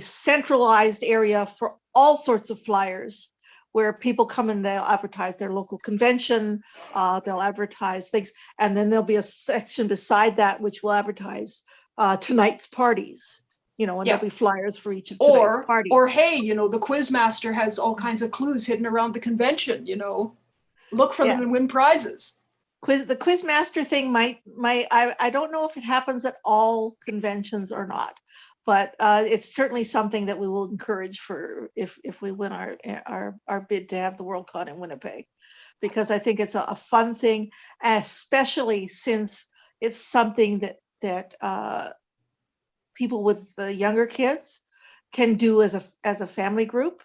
centralized area for all sorts of flyers where people come and they'll advertise their local convention, they'll advertise things, and then there'll be a section beside that which will advertise tonight's parties, you know, and there'll be flyers for each of tonight's parties. Or hey, you know, the Quizmaster has all kinds of clues hidden around the convention, you know, look for them and win prizes. The Quizmaster thing I don't know if it happens at all conventions or not. But it's certainly something that we will encourage for if we win our bid to have the Worldcon in Winnipeg, because I think it's a fun thing, especially since it's something that people with the younger kids can do as a family group.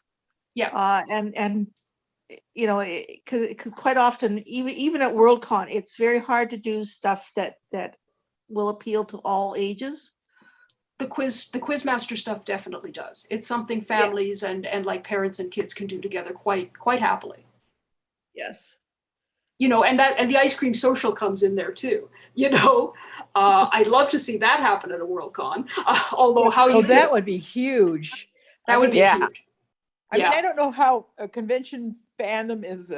Yeah. And you know, because quite often even at Worldcon, it's very hard to do stuff that will appeal to all ages. The Quizmaster stuff definitely does. It's something families and like parents and kids can do together quite happily. Yes. You know, and the ice cream social comes in there too. You know, I'd love to see that happen at a Worldcon. Although that would be huge. That would be huge. I mean, I don't know how a convention fandom is,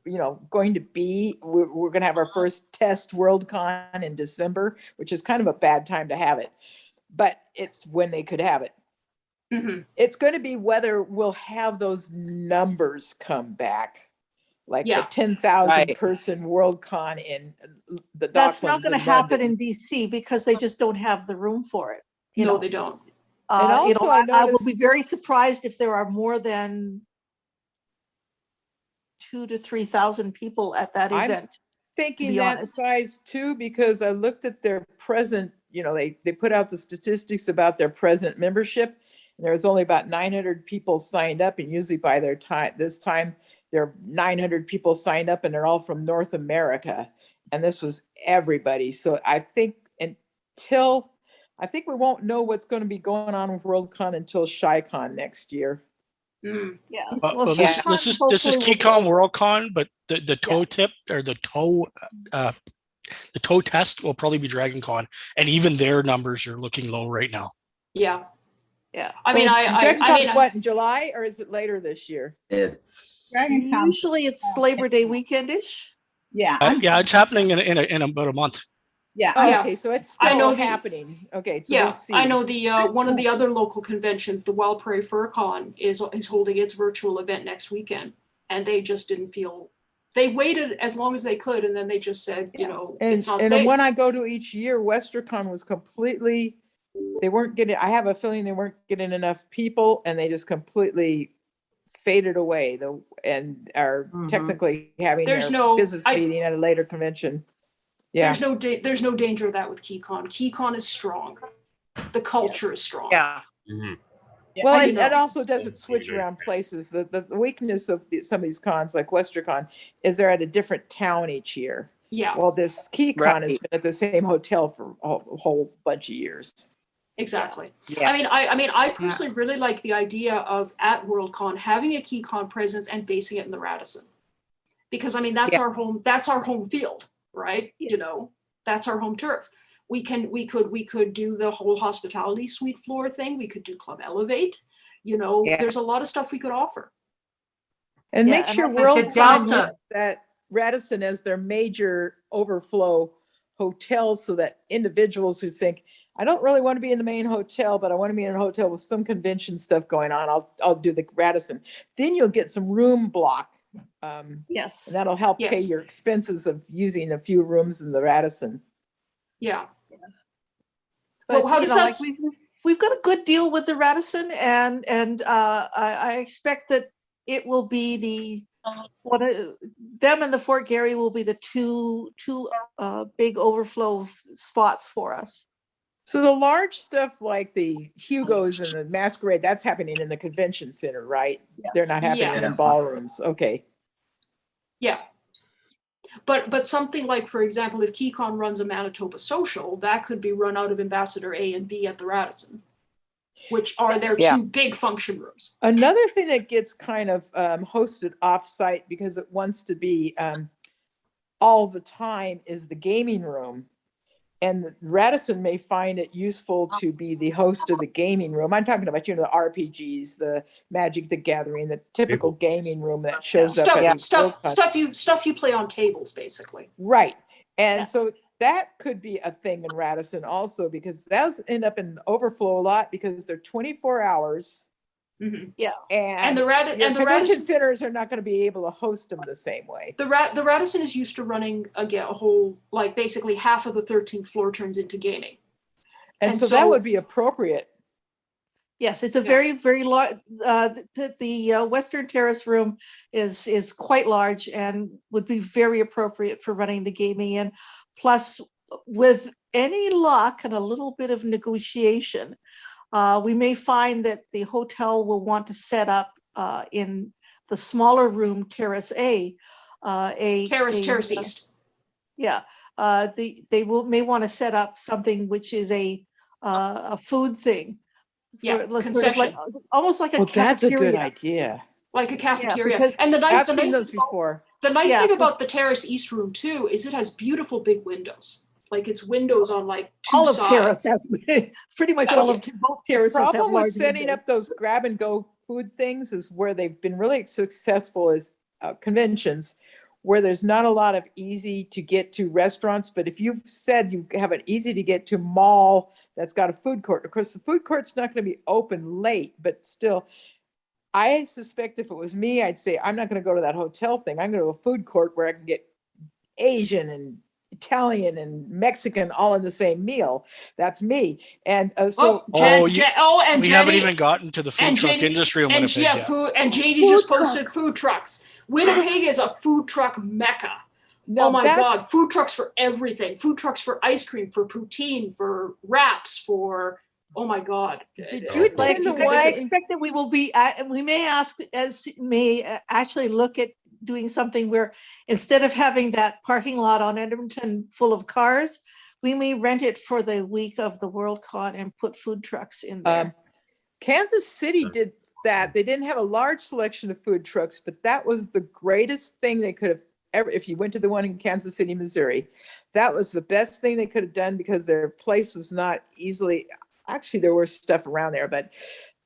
you know, going to be. We're going to have our first test Worldcon in December, which is kind of a bad time to have it. But it's when they could have it. Mm-hmm. It's going to be whether we'll have those numbers come back, like the 10,000 person Worldcon in the Docklands. That's not going to happen in DC because they just don't have the room for it. No, they don't. And also, I will be very surprised if there are more than 2,000 to 3,000 people at that event. Thinking that size too, because I looked at their present. You know, they put out the statistics about their present membership, and there was only about 900 people signed up. And usually by this time, there are 900 people signed up, and they're all from North America. And this was everybody. So I think we won't know what's going to be going on with Worldcon until Shycon next year. Mm. Yeah. This is Keycon Worldcon, but the toe tip or the toe The toe test will probably be Dragon Con, and even their numbers are looking low right now. Yeah. Yeah. I mean, Dragon I Con's mean, what, in July, or is it later this year? It's Usually it's Labor Day weekend-ish. Yeah. Yeah, it's happening in about a month. Yeah. Oh, Yeah. okay, so it's I know still the- happening. Okay, so yeah, we'll see. I know the one of the other local conventions, the Wild Prairie Fur Con, is holding its virtual event next weekend, and they just didn't feel. They waited as long as they could, and then they just said, you know, And, it's not and safe. the one I go to each year, WesterCon was completely, they weren't getting, I have a feeling they weren't getting enough people and they just completely faded away and are technically having There's their no- business meeting at a later convention. Yeah. There's no danger of that with Keycon. Keycon is strong. The culture is strong. Yeah. Well, you know. it also doesn't switch around places. The weakness of some of these cons, like WesterCon, is they're at a different town each year. Yeah, Well, this Keycon Right. has been at the same hotel for a whole bunch of years. exactly. Yeah. I mean, I personally really like the idea of at WorldCon having a Keycon presence and basing it in the Radisson, because I mean that's Yeah. our home. That's our home field, right? You know, that's our home turf. We could do the whole hospitality suite floor thing. We could do Club Elevate. You know, Yeah. there's a lot of stuff we could offer. And Yeah, make and sure I think the WorldCon Delta- uses that Radisson as their major overflow hotels, so that individuals who think, I don't really want to be in the main hotel, but I want to be in a hotel with some convention stuff going on, I'll do the Radisson. Then you'll get some room block. Yes. And that'll help pay Yes. your expenses of using a few rooms in the Radisson. Yeah. But Well, how you does know, that like we've got a good deal with the Radisson, and I expect that it will be them and the Fort Garry will be the two big overflow spots for us. So the large stuff like the Hugos and the Masquerade, that's happening in the convention center, right? They're not happening Yeah. in ballrooms. Okay. Yeah. But something like, for example, if Keycon runs a Manitoba social, that could be run out of Ambassador A and B at the Radisson, which are their Yeah. two big function rooms. Another thing that gets kind of hosted off-site because it wants to be all the time is the gaming room. And the Radisson may find it useful to be the host of the gaming room. I'm talking about, the RPGs, the Magic the Gathering, the typical gaming room that shows up at Stuff you play on tables, basically. Right. And so that could be a thing in Radisson also, because those end up in overflow a lot because they're 24 hours. Mhm. Yeah. And the convention Radisson centers are not going to be able to host them the same way. the Radisson is used to running a whole, like basically half of the 13th floor turns into gaming. And And so that so- would be appropriate. Yes, it's a very, very large, the Western Terrace room is quite large and would be very appropriate for running the gaming in. Plus, with any luck and a little bit of negotiation, we may find that the hotel will want to set up in the smaller room, Terrace A, Terrace East. Yeah, they may want to set up something which is a food thing. Yeah, Sort of concession. almost like a Well, that's a cafeteria. good idea. Like a cafeteria. because And the I've nice seen those before. the nice Yeah, thing 'cause- about the Terrace East room too is it has beautiful big windows. Like it's windows on like two All of sides. Terrace has pretty much all of both The terraces have problem with large setting windows. up those grab and go food things is where they've been really successful is conventions where there's not a lot of easy to get to restaurants. But if you've said you have an easy to get to mall that's got a food court, of course, the food court's not going to be open late, but still, I suspect if it was me, I'd say, I'm not going to go to that hotel thing. I'm going to a food court where I can get Asian and Italian and Mexican all in the same meal. That's me. And so we haven't Jenny- even gotten to the food and truck Jenny- industry in and Winnipeg yeah, yet. food and JD Food just posted trucks. food trucks. Winnipeg is a food truck mecca. now Oh my that's- God, food trucks for everything. Food trucks for ice cream, for poutine, for wraps, for, oh my God. Did Oh, you boy. Like, attend the I one? expect that we will be, we may actually look at doing something where instead of having that parking lot on Edmonton full of cars, we may rent it for the week of the WorldCon and put food trucks in there. Kansas City did that. They didn't have a large selection of food trucks, but that was the greatest thing they could have if you went to the one in Kansas City, Missouri, that was the best thing they could have done because their place was not easily, actually there was stuff around there, but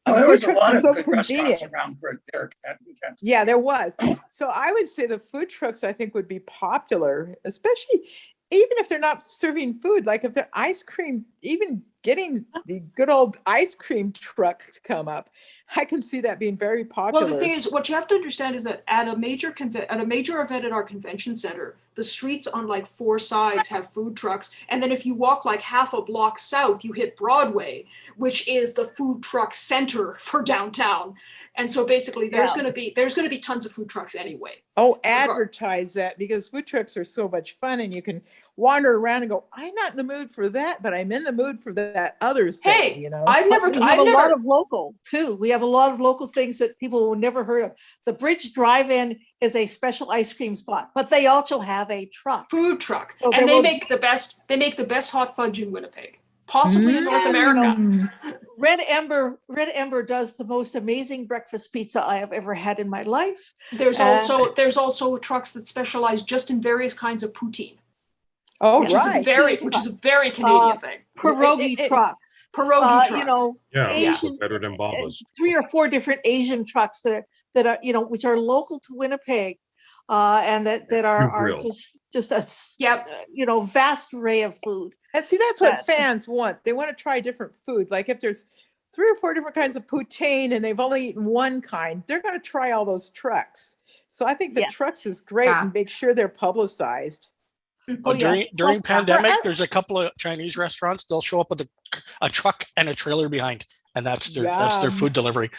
There food was a trucks lot are of so good restaurants convenient. around where Derek had weekends. Yeah, there was. So I would say the food trucks, I think, would be popular, especially even if they're not serving food, like if they're ice cream, even getting the good old ice cream truck to come up, I can see that being very popular. Well, the thing is, what you have to understand is that at a major event at our convention center, the streets on like 4 sides have food trucks, and then if you walk like half a block south, you hit Broadway, which is the food truck center for downtown. And so basically, there's going to be tons of food trucks anyway. Oh, advertise that, because food trucks are so much fun, and you can wander around and go, I'm not in the mood for that, but I'm in the mood for that other thing. Hey, you know, We have a lot of local too. We have a lot of local things that people will never heard of. The Bridge Drive-In is a special ice cream spot, but they also have a food truck, So and there they will- make the best hot fudge in Winnipeg, possibly in North America. Red Ember does the most amazing breakfast pizza I have ever had in my life. There's And- also trucks that specialize just in various kinds of poutine. Oh, which is a very Canadian thing. Pierogi trucks. Pierogi trucks. You know, Yeah, Asian, better than Baba's. 3 or 4 different Asian trucks that are which are local to Winnipeg, and that are just a vast array of food. And see, that's what fans want. They want to try different food. Like if there's 3 or 4 different kinds of poutine and they've only eaten one kind, they're going to try all those trucks. So I think the trucks is great, and make sure they're publicized. Oh, during pandemic, there's a couple of Chinese restaurants. They'll show up with a truck and a trailer behind, and that's their food delivery.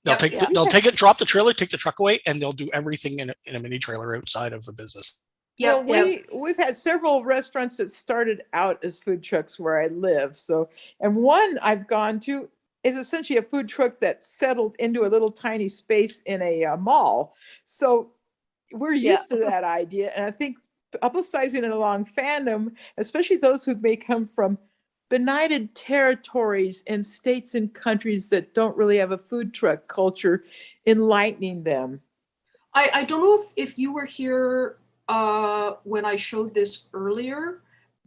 They'll take it, drop the trailer, take the truck away, and they'll do everything in a mini trailer outside of the business. Yeah, we've had several restaurants that started out as food trucks where I live. So, and one I've gone to is essentially a food truck that settled into a little tiny space in a mall. So we're used to that idea, and I think publicizing it along fandom, especially those who may come from benighted territories and states and countries that don't really have a food truck culture, enlightening them. I don't know if you were here when I showed this earlier,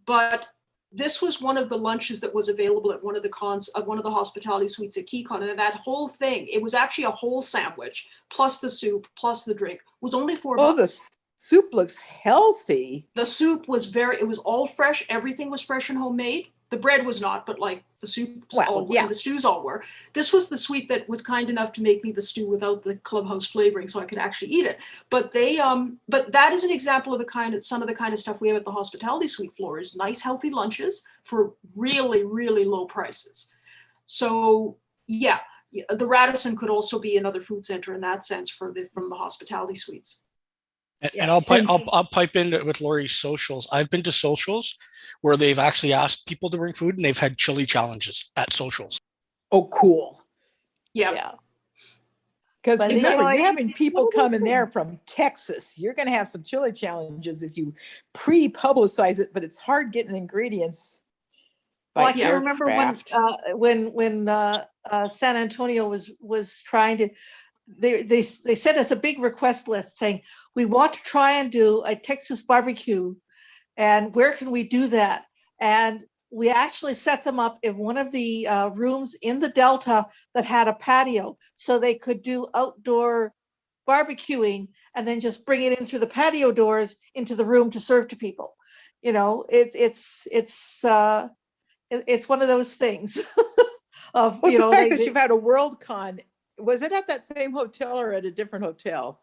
but this was one of the lunches that was available at one of the hospitality suites at Keycon, and that whole thing, it was actually a whole sandwich plus the soup plus the drink, was only $4. Oh, the soup looks healthy. The soup was it was all fresh. Everything was fresh and homemade. The bread was not, but like the soup, and the stews all were. This was the suite that was kind enough to make me the stew without the clubhouse flavoring, so I could actually eat it. But but that is an example of some of the kind of stuff we have at the hospitality suite floor, is nice, healthy lunches for really, really low prices. So yeah, the Radisson could also be another food center in that sense from the hospitality suites. And I'll pipe in with Lori's socials. I've been to socials where they've actually asked people to bring food, and they've had chili challenges at socials. Oh, cool. Yeah. Because remember, you're having people come in there from Texas. You're going to have some chili challenges if you pre-publicize it, but it's hard getting ingredients. Well, I can remember when San Antonio was trying to. They sent us a big request list saying, we want to try and do a Texas barbecue, and where can we do that? And we actually set them up in one of the rooms in the Delta that had a patio, so they could do outdoor barbecuing and then just bring it in through the patio doors into the room to serve to people. You know, it's one of those things. Of the fact that you've had a WorldCon. Was it at that same hotel or at a different hotel?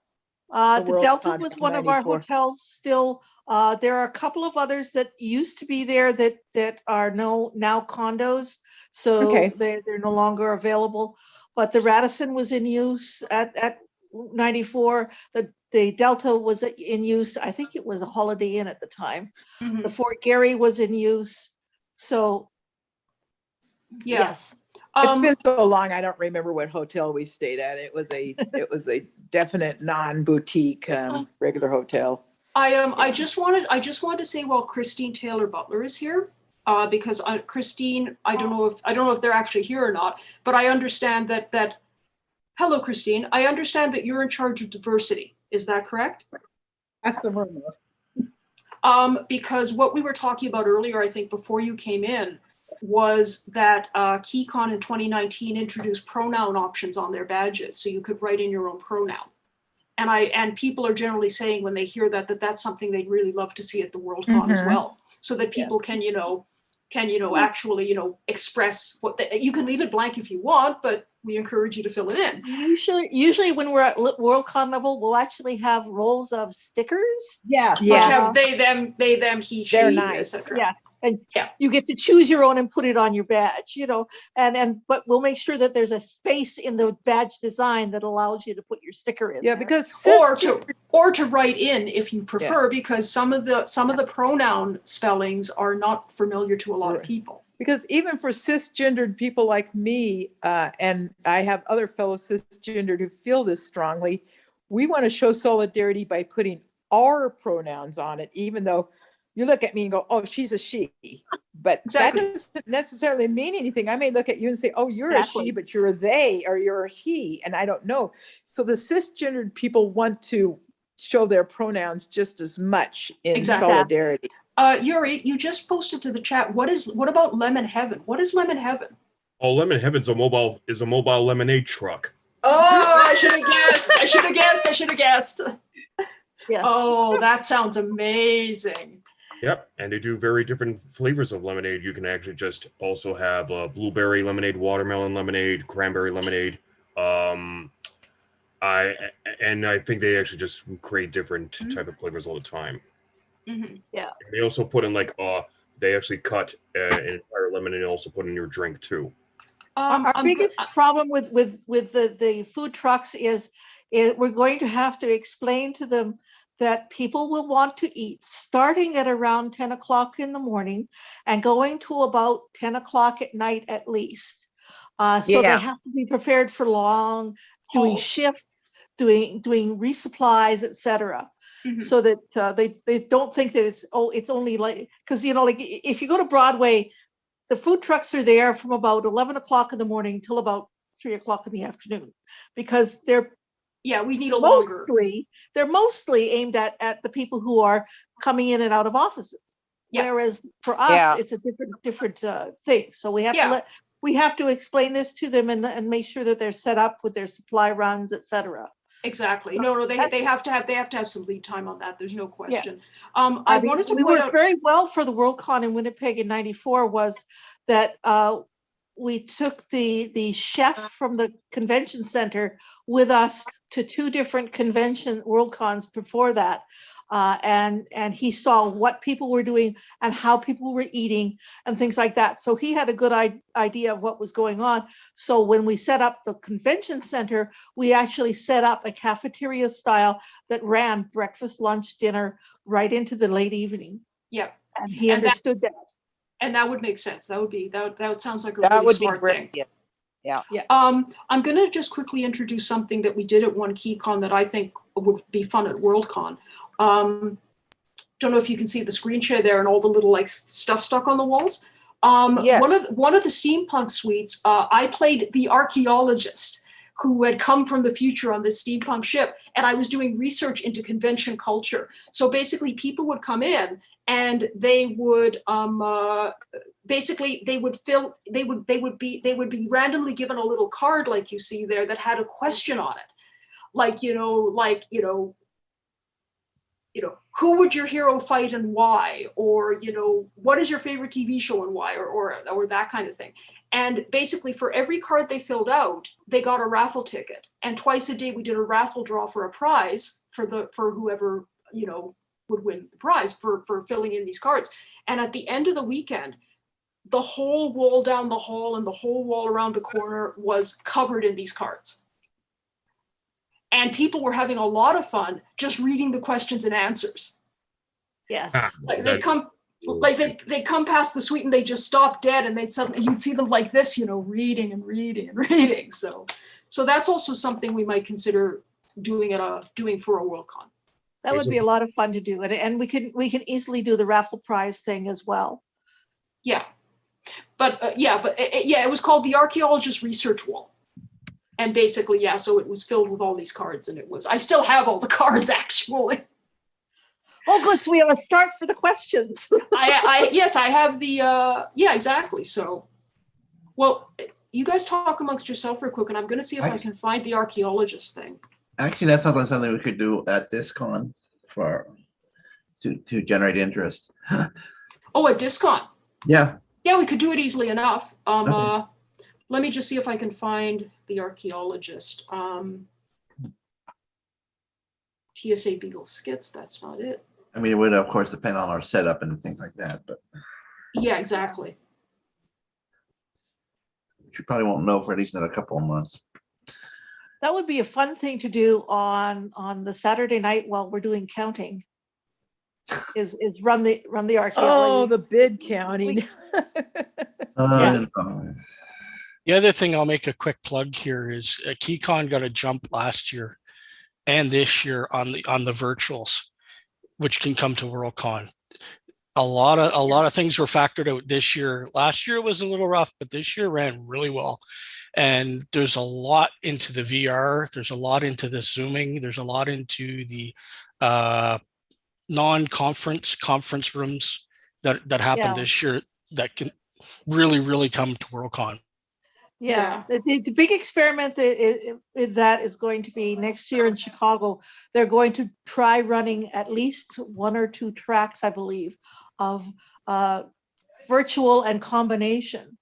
The Delta was one of our hotels still. There are a couple of others that used to be there that are now condos, so they're no longer available. But the Radisson was in use at 94. The Delta was in use. I think it was a Holiday Inn at the time. Mm-hmm. The Fort Garry was in use. So yes. It's been so long, I don't remember what hotel we stayed at. It was a definite non-boutique regular hotel. I just wanted to say, while Christine Taylor Butler is here, because Christine, I don't know if they're actually here or not, but I understand that hello, Christine. I understand that you're in charge of diversity. Is that correct? That's the rumor. Because what we were talking about earlier, I think before you came in, was that Keycon in 2019 introduced pronoun options on their badges, so you could write in your own pronoun. And people are generally saying when they hear that that's something they'd really love to see at the WorldCon as well, so that people can actually express what you can leave it blank if you want, but we encourage you to fill it in. Usually when we're at WorldCon level, we'll actually have rolls of stickers. Yeah. Which have they, them, he, she, They're nice. etc. Yeah. And you get to choose your own and put it on your badge, but we'll make sure that there's a space in the badge design that allows you to put your sticker in. Yeah, there. because or to write in if you prefer, because some of the pronoun spellings are not familiar to a lot of people. Because even for cisgendered people like me, and I have other fellow cisgendered who feel this strongly, we want to show solidarity by putting our pronouns on it, even though you look at me and go, oh, she's a she. But exactly. That doesn't necessarily mean anything. I may look at you and say, oh, you're a she, but you're a they, or you're a he, and I don't know. So the cisgendered people want to show their pronouns just as much in solidarity. Yuri, you just posted to the chat. What about Lemon Heaven? What is Lemon Heaven? Oh, Lemon Heaven's a mobile lemonade truck. Oh, I should have guessed. Yes. Oh, that sounds amazing. Yep, and they do very different flavors of lemonade. You can actually just also have blueberry lemonade, watermelon lemonade, cranberry lemonade. I think they actually just create different type of flavors all the time. Mm-hmm. Yeah. And they also put in they actually cut an entire lemon and also put in your drink too. Our biggest problem with the food trucks is we're going to have to explain to them that people will want to eat starting at around 10 o'clock in the morning and going to about 10 o'clock at night at least. So they have to be prepared for long, doing shifts, doing resupplies, etc. Mm-hmm. So that they don't think that it's only like, because if you go to Broadway, the food trucks are there from about 11 o'clock in the morning till about 3 o'clock in the afternoon, because we need they're mostly aimed at the people who are coming in and out of offices. Yeah. Whereas for us, it's a different thing. So we have to explain this to them and make sure that they're set up with their supply runs, etc. Exactly. No, they have to have some lead time on that. There's no question. Yes. I wanted to point out very well for the WorldCon in Winnipeg in '94 was that we took the chef from the convention center with us to 2 different WorldCons before that. And he saw what people were doing and how people were eating and things like that. So he had a good idea of what was going on. So when we set up the convention center, we actually set up a cafeteria style that ran breakfast, lunch, dinner right into the late evening. Yeah. And he understood that. And that would make sense. That sounds like a really smart thing. Yeah. I'm going to just quickly introduce something that we did at one Keycon that I think would be fun at WorldCon. Don't know if you can see the screen share there and all the little stuff stuck on the walls. Yes. One of the steampunk suites, I played the archaeologist who had come from the future on this steampunk ship, and I was doing research into convention culture. So basically, people would come in and they would be randomly given a little card like you see there that had a question on it, who would your hero fight and why? Or, what is your favorite TV show and why? Or that kind of thing. And basically for every card they filled out, they got a raffle ticket. And twice a day we did a raffle draw for a prize for whoever, would win the prize for filling in these cards. And at the end of the weekend, the whole wall down the hall and the whole wall around the corner was covered in these cards. And people were having a lot of fun just reading the questions and answers. Yes. They come past the suite and they just stop dead, and you'd see them like this, reading and reading and reading. So that's also something we might consider doing for a WorldCon. That would be a lot of fun to do, and we can easily do the raffle prize thing as well. Yeah, it was called the Archaeologist Research Wall. And basically, so it was filled with all these cards, and I still have all the cards actually. Oh, good. So we have a start for the questions. Yes, I have the, yeah, exactly. So, well, you guys talk amongst yourself real quick, and I'm going to see if I can find the archaeologist thing. Actually, that's not something we could do at this con to generate interest. Oh, at Discon. Yeah. Yeah, we could do it easily enough. Okay. Let me just see if I can find the archaeologist. TSA Beagle Skits, that's not it. I mean, it would, of course, depend on our setup and things like that, but Yeah, exactly. you probably won't know for at least another couple of months. That would be a fun thing to do on the Saturday night while we're doing counting. Is run the archaeology. Oh, the bid counting. Yes. The other thing I'll make a quick plug here is Keycon got a jump last year and this year on the virtuals, which can come to Worldcon. A lot of things were factored out this year. Last year was a little rough, but this year ran really well. And there's a lot into the VR. There's a lot into the Zooming. There's a lot into the conference rooms that happened this year that can really come to Worldcon. Yeah, the big experiment that is going to be next year in Chicago. They're going to try running at least 1 or 2 tracks, I believe, of virtual and combination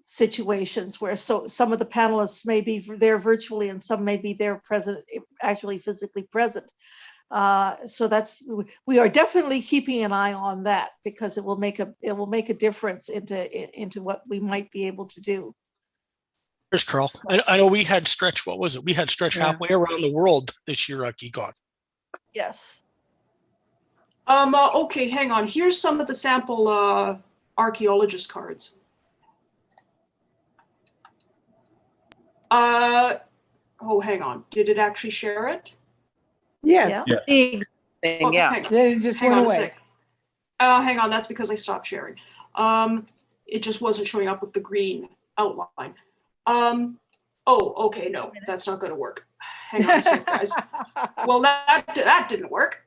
situations where some of the panelists may be there virtually and some may be there present, actually physically present. So we are definitely keeping an eye on that because it will make a difference into what we might be able to do. Here's Carl. I know we had Stretch. What was it? We had Stretch halfway around the world this year at Keycon. Yes. Okay, hang on. Here's some of the sample archaeologist cards. Oh, hang on. Did it actually share it? Yes. Big thing, yeah. Then it just Hang went on a away. sec. Hang on, that's because I stopped sharing. It just wasn't showing up with the green outline. Oh, okay, no, that's not going to work. Hang on a sec, guys. Well, that didn't work.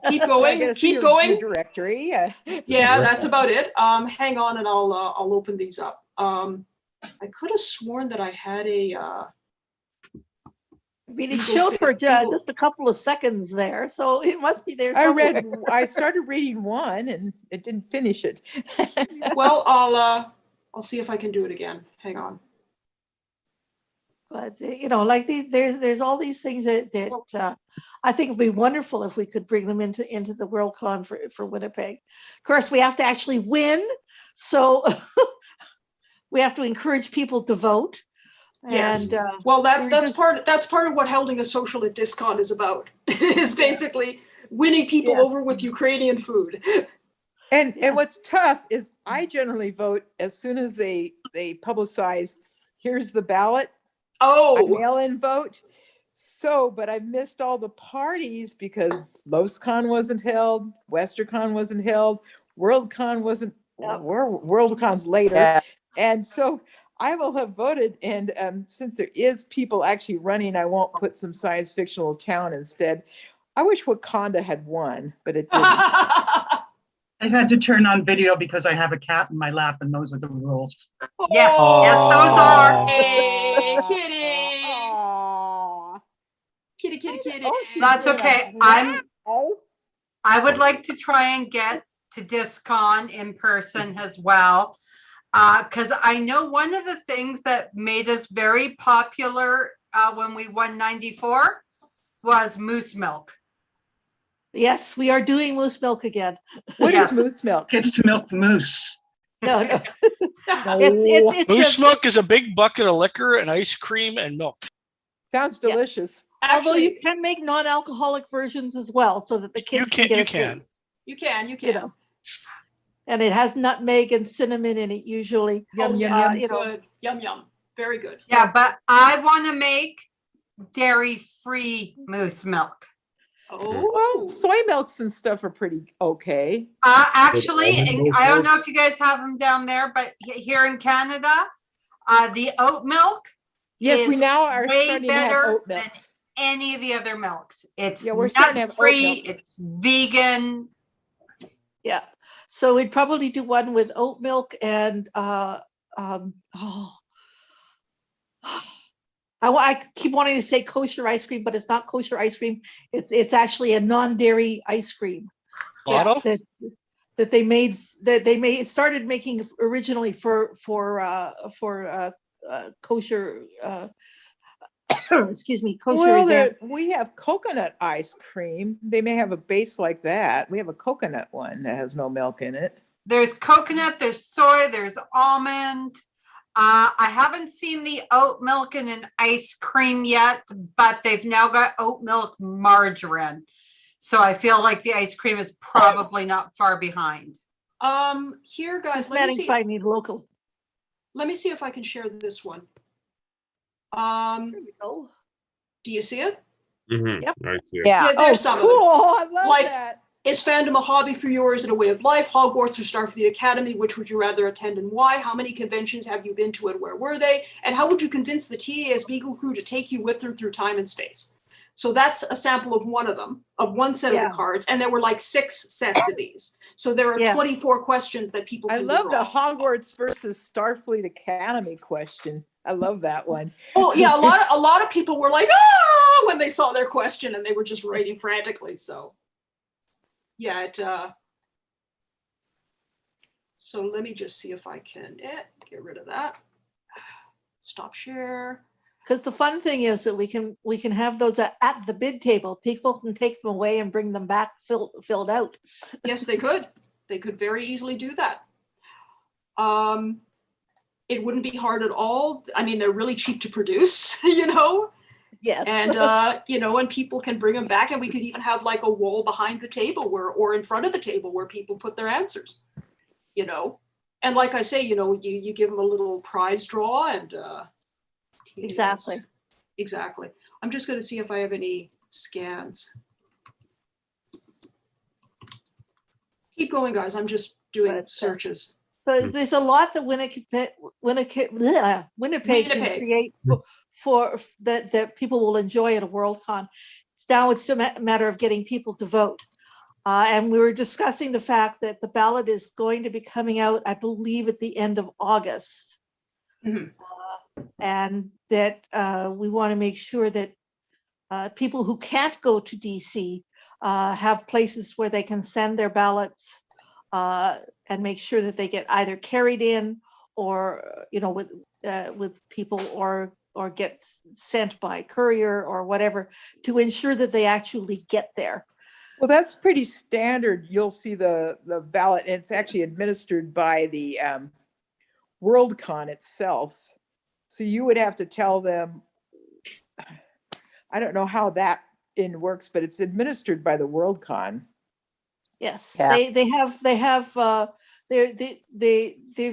Keep going, keep going. Your directory. Yeah, that's about it. Hang on, and I'll open these up. I could have sworn that I had a. I mean, it showed for just a couple of seconds there, so it must be there somewhere. I started reading one and it didn't finish it. Well, I'll see if I can do it again. Hang on. But like there's all these things that I think would be wonderful if we could bring them into the Worldcon for Winnipeg. Of course, we have to actually win, so we have to encourage people to vote. Yes. And, well, that's part of what holding a social at Discon is about. Is basically winning people over with Ukrainian food. And what's tough is I generally vote as soon as they publicize, here's the ballot. Oh, I mail-in vote. So, but I missed all the parties because LosCon wasn't held, WesterCon wasn't held, WorldCon wasn't. WorldCon's later, and so I will have voted. And since there is people actually running, I won't put some science fictional town instead. I wish Wakanda had won, but it didn't. I had to turn on video because I have a cat in my lap, and those are the rules. Yes, yes, those are. Hey, kitty. Kitty. That's okay. I would like to try and get to Discon in person as well. Because I know one of the things that made us very popular when we won 94 was moose milk. Yes, we are doing moose milk again. What is moose milk? It's to milk the moose. No. It's moose milk is a big bucket of liquor and ice cream and milk. Sounds delicious. Although you can make non-alcoholic versions as well, so that the kids can get it. You can. And it has nutmeg and cinnamon in it usually. Yum. Good. Yum. Very good. Yeah, but I want to make dairy-free moose milk. Oh, well, soy milks and stuff are pretty okay. Actually, I don't know if you guys have them down there, but here in Canada, the oat milk. Yes, we now are way starting to have better oat than milks. any of the other milks. It's Yeah, we're starting to have oat nut-free, milks. it's vegan. Yeah, so we'd probably do one with oat milk and I keep wanting to say kosher ice cream, but it's not kosher ice cream. It's actually a non-dairy ice cream. Lotto? That they made it started making originally for kosher excuse me, kosher Well, events. we have coconut ice cream. They may have a base like that. We have a coconut one that has no milk in it. There's coconut, there's soy, there's almond. I haven't seen the oat milk in an ice cream yet, but they've now got oat milk margarine. So I feel like the ice cream is probably not far behind. Here, guys, She's magnifying local. Let me see if I can share this one. There we go. Do you see it? Mm-hmm. Yep. I see it. Yeah, there's some cool. of it. I love Like, that. is fandom a hobby for you or is it a way of life? Hogwarts or Starfleet Academy? Which would you rather attend and why? How many conventions have you been to and where were they? And how would you convince the TAS Beagle crew to take you with them through time and space? So that's a sample of one of them, of one set of the cards. And there were like 6 sets of these. So there are 24 questions that people I can love the draw. Hogwarts versus Starfleet Academy question. I love that one. Oh yeah, a lot of people were like, ah, when they saw their question and they were just writing frantically. So yeah, it so let me just see if I can get rid of that. Stop share. Because the fun thing is that we can have those at the bid table. People can take them away and bring them back filled out. Yes, they could. They could very easily do that. It wouldn't be hard at all. I mean, they're really cheap to produce, you know? Yes. And, you know, and people can bring them back and we could even have like a wall behind the table or in front of the table where people put their answers, you know? And like I say, you know, you give them a little prize draw and, Exactly. yes, exactly. I'm just going to see if I have any scans. Keep going, guys. I'm just doing searches. So there's a lot that Winnipeg can create for that people will enjoy at a Worldcon. Now it's a matter of getting people to vote. And we were discussing the fact that the ballot is going to be coming out, I believe, at the end of August. Mm-hmm. And that we want to make sure that people who can't go to DC have places where they can send their ballots and make sure that they get either carried in or, you know, with people or get sent by courier or whatever to ensure that they actually get there. Well, that's pretty standard. You'll see the ballot, and it's actually administered by the Worldcon itself. So you would have to tell them, I don't know how that works, but it's administered by the Worldcon. Yes, Yeah. they've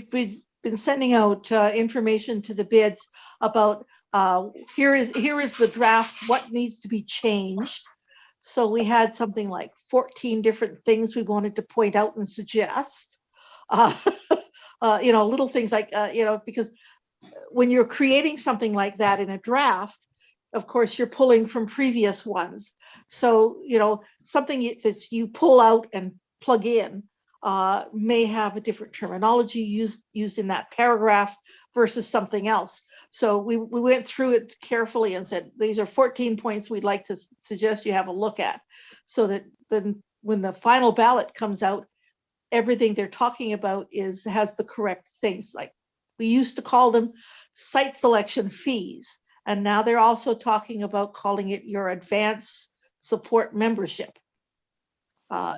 been sending out information to the bids about here is the draft, what needs to be changed. So we had something like 14 different things we wanted to point out and suggest. You know, little things like you know, because when you're creating something like that in a draft, of course, you're pulling from previous ones. So, you know, something that you pull out and plug in may have a different terminology used in that paragraph versus something else. So we went through it carefully and said, these are 14 points we'd like to suggest you have a look at, so that then when the final ballot comes out, everything they're talking about has the correct things. Like we used to call them site selection fees. And now they're also talking about calling it your advanced support membership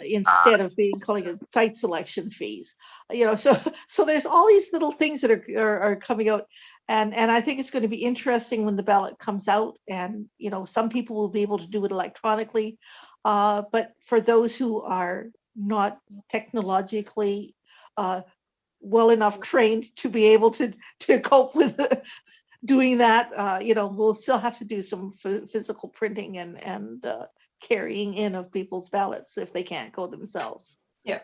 instead of calling it site selection fees. You know, so there's all these little things that are coming out, and I think it's going to be interesting when the ballot comes out. And you know, some people will be able to do it electronically, but for those who are not technologically well enough trained to be able to cope with doing that, you know, we'll still have to do some physical printing and carrying in of people's ballots if they can't go themselves. Yeah.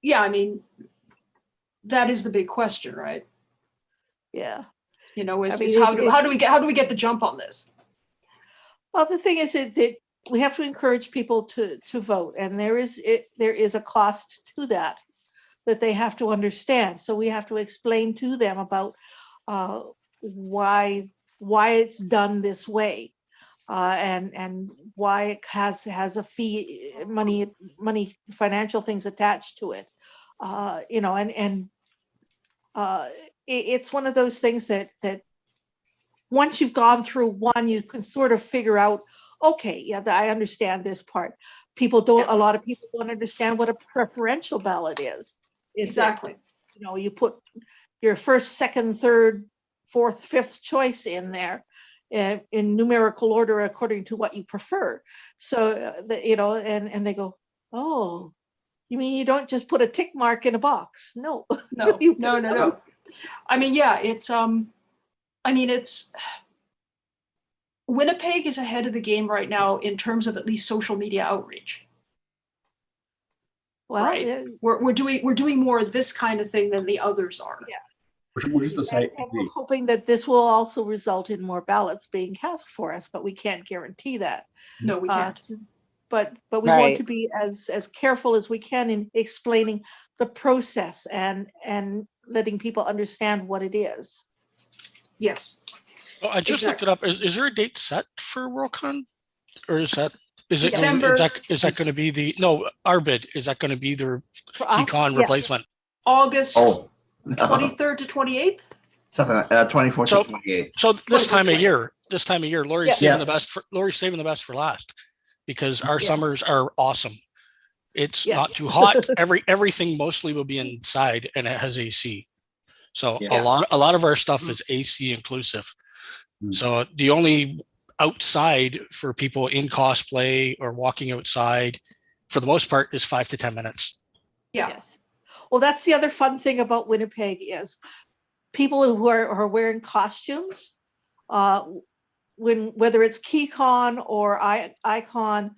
Yeah, I mean, that is the big question, right? Yeah. You know, I is mean, how do we get the jump on this? Well, the thing is that we have to encourage people to vote, and there is a cost to that they have to understand. So we have to explain to them about why it's done this way, and why it has a fee, money, financial things attached to it. You know, and it's one of those things that once you've gone through one, you can sort of figure out, okay, yeah, I understand this part. A lot of people don't understand what a preferential ballot is. Exactly. You know, you put your first, second, third, fourth, fifth choice in there in numerical order according to what you prefer. So, you know, and they go, oh, you mean you don't just put a tick mark in a box? No. No. I mean, yeah, it's Winnipeg is ahead of the game right now in terms of at least social media outreach. Well, right? yeah. We're doing more of this kind of thing than the others are. Yeah. Which is to say, And we're hoping that this will also result in more ballots being cast for us, but we can't guarantee that. No, we can't. But we want to be as careful as we can in explaining the process and letting people understand what it is. Yes. Well, I just looked it up. Is there a date set for WorldCon, or is it December? Is that going to be our bid? Is that going to be the Keycon replacement? August Oh, 23rd to 28th. something 24th to 28th. So this time of year, Lori's saving Yeah. saving the best for last, because our Yeah. summers are awesome. It's Yes. not too hot. Everything mostly will be inside, and it has AC. So Yeah. a lot of our stuff is AC inclusive. So the only outside for people in cosplay or walking outside, for the most part, is 5 to 10 minutes. Yeah. Yes. Well, that's the other fun thing about Winnipeg is people who are wearing costumes, whether it's Keycon or Icon,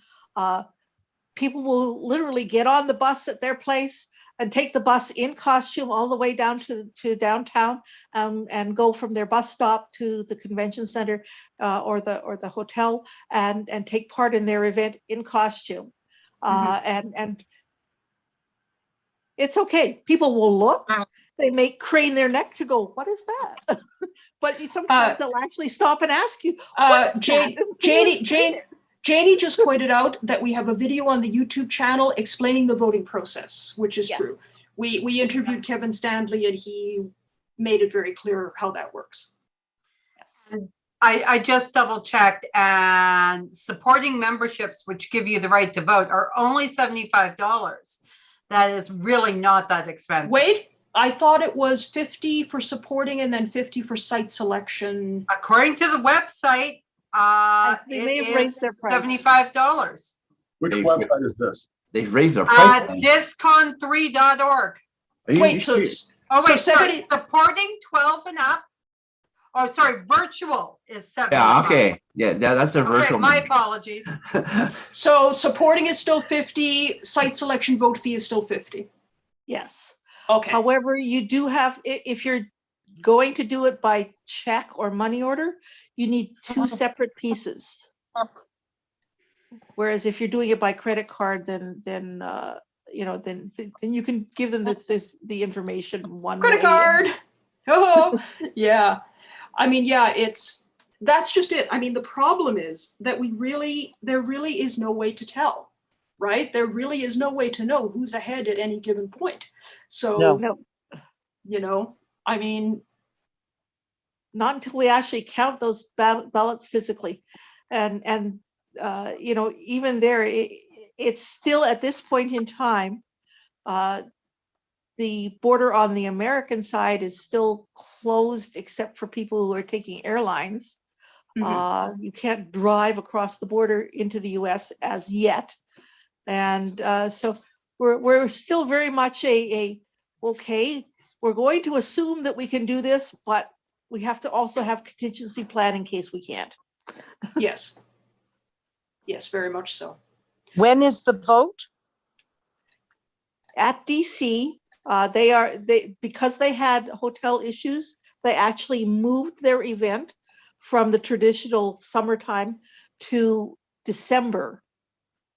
people will literally get on the bus at their place and take the bus in costume all the way down to downtown, and go from their bus stop to the convention center or the hotel and take part in their event in costume. And it's okay. People will look. They may crane their neck to go, what is that? But sometimes they'll actually stop and ask you, what is that? Janie just pointed out that we have a video on the YouTube channel explaining the voting process, which is true. We interviewed Kevin Stanley, and he made it very clear how that works. I just double checked, and supporting memberships, which give you the right to vote, are only $75. That is really not that expensive. Wait, I thought it was 50 for supporting and then 50 for site selection. According to the website, They may have raised their price. $75. which website is this? They've raised their price. Discon3.org. Wait, so Sorry, supporting 12 and up. Oh, sorry, virtual is 75. Yeah, okay. Yeah, that's a virtual. Okay, my apologies. So supporting is still 50, site selection vote fee is still 50. Yes. Okay. However, you do have, if you're going to do it by check or money order, you need 2 separate pieces. Whereas if you're doing it by credit card, then you can give them the information one Credit way. card. Oh, yeah. I mean, yeah, that's just it. I mean, the problem is that there really is no way to tell, right? There really is no way to know who's ahead at any given point. So, you know, I mean, not until we actually count those ballots physically, and you know, even there, it's still at this point in time, the border on the American side is still closed except for people who are taking airlines. You can't drive across the border into the US as yet. And so we're still very much okay, we're going to assume that we can do this, but we have to also have contingency plan in case we can't. Yes. Yes, very much so. When is the vote? At DC, because they had hotel issues, They actually moved their event from the traditional summertime to December.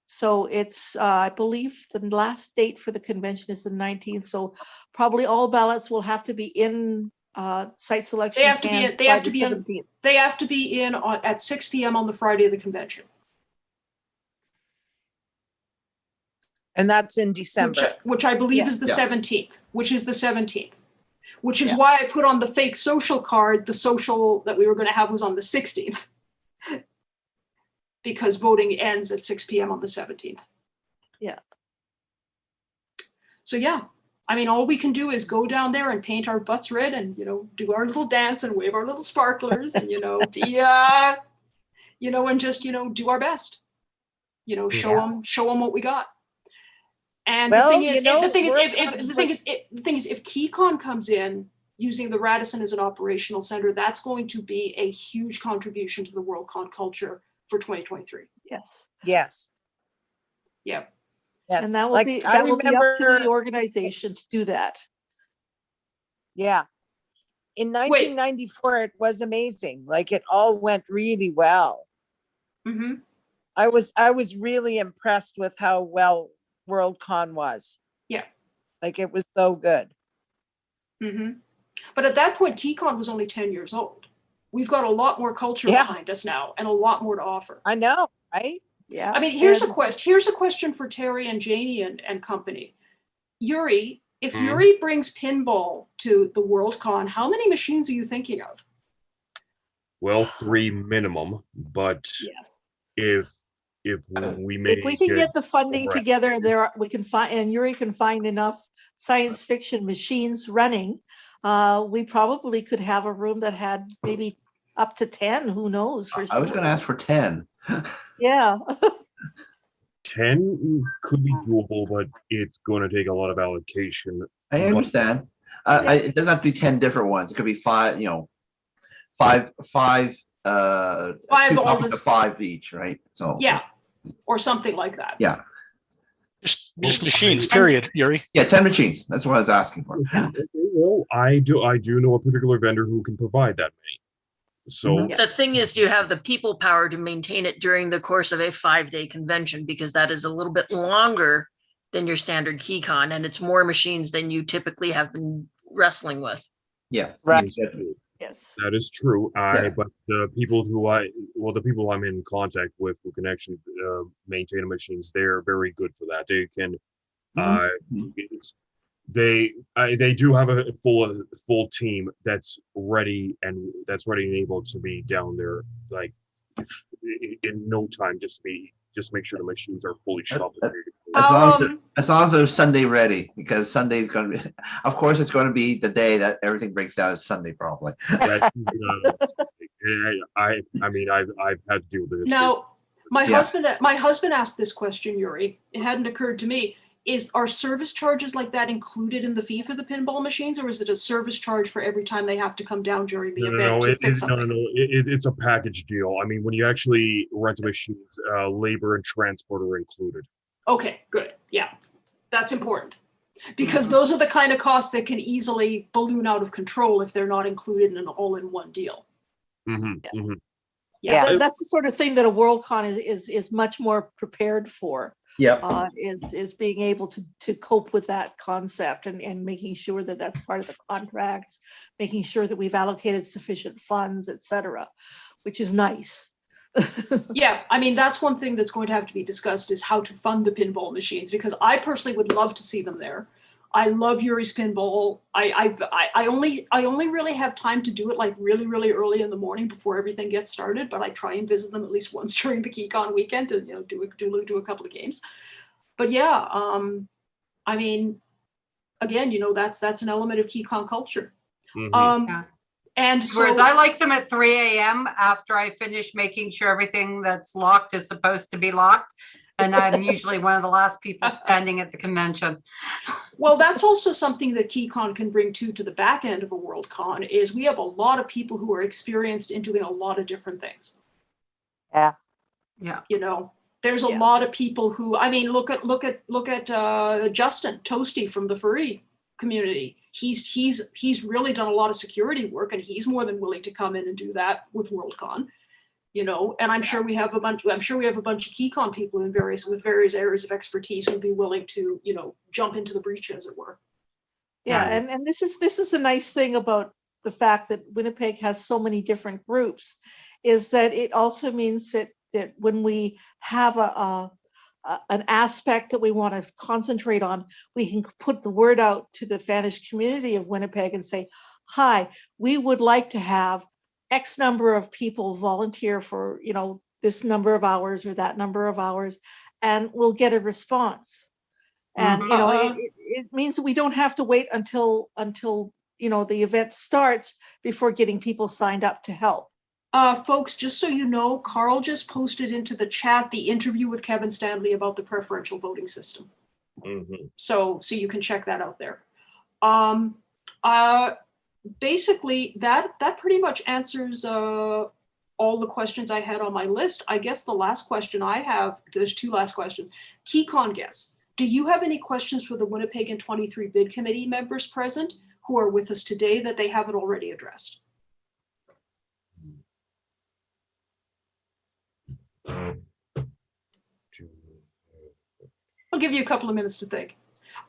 So it's, I believe the last date for the convention is the 19th. So probably all ballots will have to be in site selection. They have to be in, they have to be in, they have to be in at 6 p.m. on the Friday of the convention. And that's in December. Which I believe is the 17th, which is the 17th. Which is why I put on the fake social card, the social that we were going to have was on the 16th. Because voting ends at 6 p.m. on the 17th. Yeah. So yeah, I mean, all we can do is go down there and paint our butts red and, you know, do our little dance and wave our little sparklers and, you know, be, you know, and just, you know, do our best. You know, show them what we got. And Well, the thing is, you know, the thing is, if Keycon comes in using the Radisson as an operational center, that's going to be a huge contribution to the WorldCon culture for 2023. Yes. Yes. Yeah. Yes. And that will Like, be I that will be up to remember- the organization to do that. Yeah. In 1994, it was amazing. Like, it all went really well. Mm-hmm. I was really impressed with how well WorldCon was. Yeah. Like, it was so good. Mm-hmm. But at that point, Keycon was only 10 years old. We've got a lot more culture behind us now and a lot more to offer. I know, right? Yeah. I mean, here's a question for Terry and Janie and company. Yuri, if Yuri brings pinball to the WorldCon, how many machines are you thinking of? Well, 3 minimum, but if we may, if we can get the funding together, we can find, and Yuri can find enough science fiction machines running, we probably could have a room that had maybe up to 10. Who knows? I was going to ask for 10. Yeah. 10 could be doable, but it's going to take a lot of allocation. I understand. It doesn't have to be 10 different ones. It could be 5, you know, five, two copies of 5 each, right? So yeah, or something like that. Yeah. Just machines, period, Yuri. Yeah, 10 machines. That's what I was asking for. Well, I do know a particular vendor who can provide that many. So the thing is, do you have the people power to maintain it during the course of a 5-day convention? Because that is a little bit longer than your standard Keycon, and it's more machines than you typically have been wrestling with. Yeah, right. Yes, that is true. But the people the people I'm in contact with who can actually maintain the machines, they're very good for that. They can, they do have a full team that's ready and able to be down there, like in no time, just make sure the machines are fully shopped. As long as they're Sunday ready, because Sunday is going to be, of course, it's going to be the day that everything breaks down. Is Sunday probably. I mean, I've had to deal with this. Now, my husband asked this question, Yuri. It hadn't occurred to me. Are service charges like that included in the fee for the pinball machines, or is it a service charge for every time they have to come down during the event to fix something? It's a package deal. I mean, when you actually rent the machines, labor and transport are included. Okay, good. Yeah, that's important. Because those are the kind of costs that can easily balloon out of control if they're not included in an all-in-one deal. Yeah, that's the sort of thing that a WorldCon is much more prepared for. Yeah, is being able to cope with that concept and making sure that that's part of the contracts, making sure that we've allocated sufficient funds, etc., which is nice. Yeah, I mean, that's one thing that's going to have to be discussed is how to fund the pinball machines, because I personally would love to see them there. I love Yuri's pinball. I only really have time to do it like really, really early in the morning before everything gets started, but I try and visit them at least once during the Keycon weekend and, you know, do a couple of games. But yeah, I mean, again, you know, that's an element of Keycon culture. And so whereas I like them at 3 a.m. after I finish making sure everything that's locked is supposed to be locked. And I'm usually one of the last people standing at the convention. Well, that's also something that Keycon can bring to the back end of a WorldCon is we have a lot of people who are experienced in doing a lot of different things. Yeah. You know, there's a lot of people who, I mean, look at Justin Toasty from the Furry community. He's really done a lot of security work, and he's more than willing to come in and do that with Worldcon. And I'm sure we have a bunch of Keycon people with various areas of expertise who'd be willing to, jump into the breach, as it were. Yeah, and this is the nice thing about the fact that Winnipeg has so many different groups, is that it also means that when we have an aspect that we want to concentrate on, we can put the word out to the Spanish community of Winnipeg and say, hi, we would like to have X number of people volunteer for, this number of hours or that number of hours, and we'll get a response. And, it means that we don't have to wait until the event starts before getting people signed up to help. Folks, just so you know, Carl just posted into the chat the interview with Kevin Stanley about the preferential voting system. Mhm. So you can check that out there. Basically, that pretty much answers all the questions I had on my list. I guess the last question I have, there's two last questions. Keycon guests, do you have any questions for the Winnipeg and 23 bid committee members present who are with us today that they haven't already addressed? I'll give you a couple of minutes to think.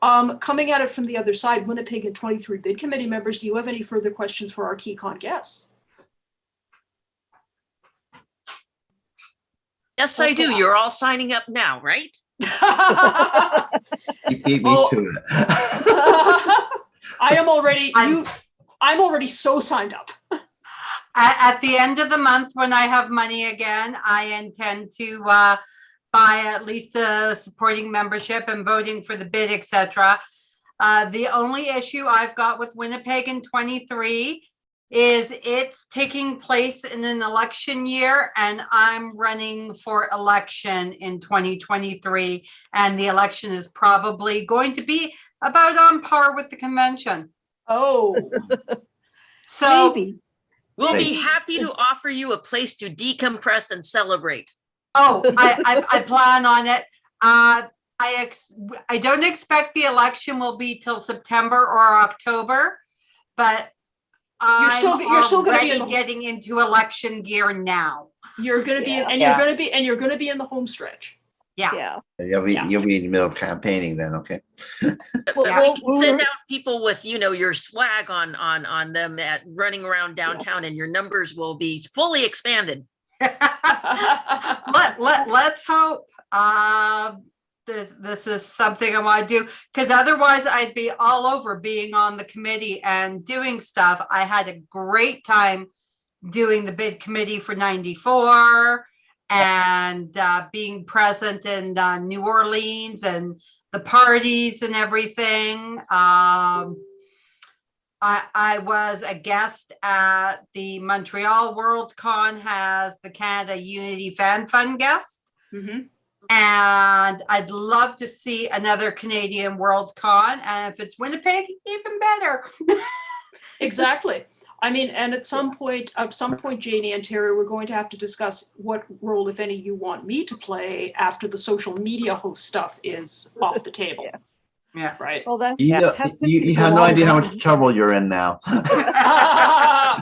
Coming at it from the other side, Winnipeg and 23 bid committee members, do you have any further questions for our Keycon guests? Yes, I do. You're all signing up now, right? You beat me to it. I'm already so signed up. At the end of the month, when I have money again, I intend to buy at least a supporting membership and voting for the bid, etc. The only issue I've got with Winnipeg in 23 is it's taking place in an election year, and I'm running for election in 2023, and the election is probably going to be about on par with the convention. Oh, so maybe. We'll be happy to offer you a place to decompress and celebrate. Oh, I plan on it. I don't expect the election will be till September or October, but you're still going to be getting into election gear now. You're going to be, and you're going to be in the home stretch. Yeah. You'll be in the middle of campaigning then, okay? We can send out people with, your swag on them at running around downtown, and your numbers will be fully expanded. Let's hope this is something I want to do, because otherwise I'd be all over being on the committee and doing stuff. I had a great time doing the bid committee for 94 and being present in New Orleans and the parties and everything. I was a guest at the Montreal Worldcon has the Canada Unity Fan Fund guest. Mm-hmm. And I'd love to see another Canadian Worldcon. And if it's Winnipeg, even better. Exactly. I mean, and at some point, Janie and Terry, we're going to have to discuss what role, if any, you want me to play after the social media host stuff is off the table. Yeah. Right. Well, You have no idea how much trouble you're in now.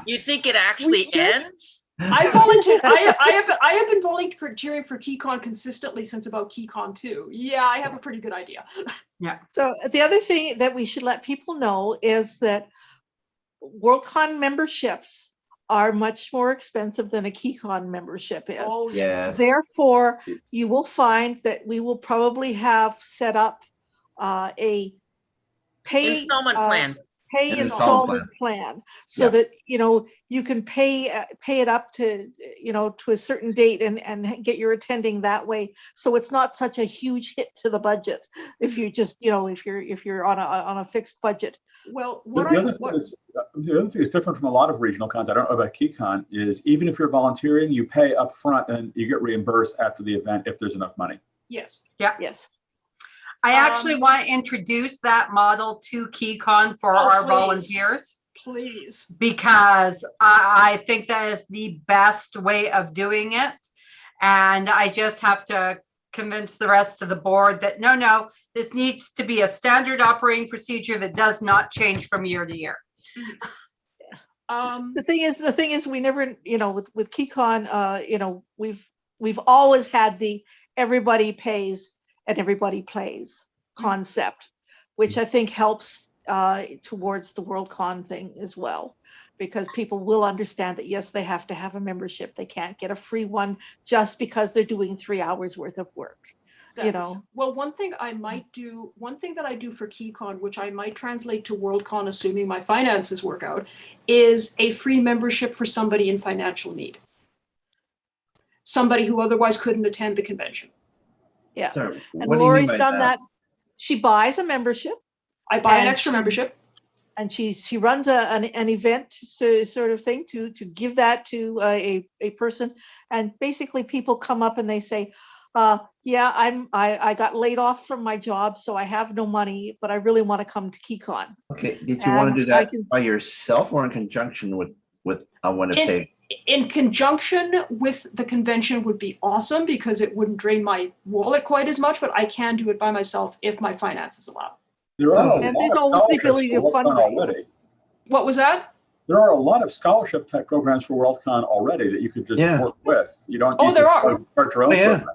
You think it actually ends? I volunteered. I have been volunteering for Keycon consistently since about Keycon 2. Yeah, I have a pretty good idea. Yeah. So the other thing that we should let people know is that Worldcon memberships are much more expensive than a Keycon membership is. Oh, Yeah. Therefore, you will find that we will probably have set up a Installment plan. Installment plan so that you can pay it up to to a certain date and get your attending that way, so it's not such a huge hit to the budget if you just if you're on a fixed budget. Well, the other thing that's different from a lot of regional cons, I don't know about Keycon, is even if you're volunteering, you pay up front and you get reimbursed after the event if there's enough money. Yes. Yeah. Yes. I actually want to introduce that model to Keycon for our volunteers. Please. Because I think that is the best way of doing it. And I just have to convince the rest of the board that no, this needs to be a standard operating procedure that does not change from year to year. The thing is, we never, with Keycon, we've always had the everybody pays and everybody plays concept, which I think helps towards the Worldcon thing as well, because people will understand that yes, they have to have a membership. They can't get a free one just because they're doing 3 hours worth of work. Well, one thing that I do for Keycon, which I might translate to Worldcon, assuming my finances work out, is a free membership for somebody in financial need. Somebody who otherwise couldn't attend the convention. Yeah. Sorry, And what do you mean Lori's by done that. She buys a membership. I buy an extra membership. And she runs an event sort of thing to give that to a person. And basically people come up and they say, yeah, I got laid off from my job, so I have no money, but I really want to come to Keycon. Okay, did you want to do that by yourself or in conjunction with Winnipeg? In conjunction with the convention would be awesome, because it wouldn't drain my wallet quite as much, but I can do it by myself if my finances allow. There are And there's always the ability to fundraise. What was that? There are a lot of scholarship type programs for Worldcon already that you could just work with. You don't need there to are. start your own program.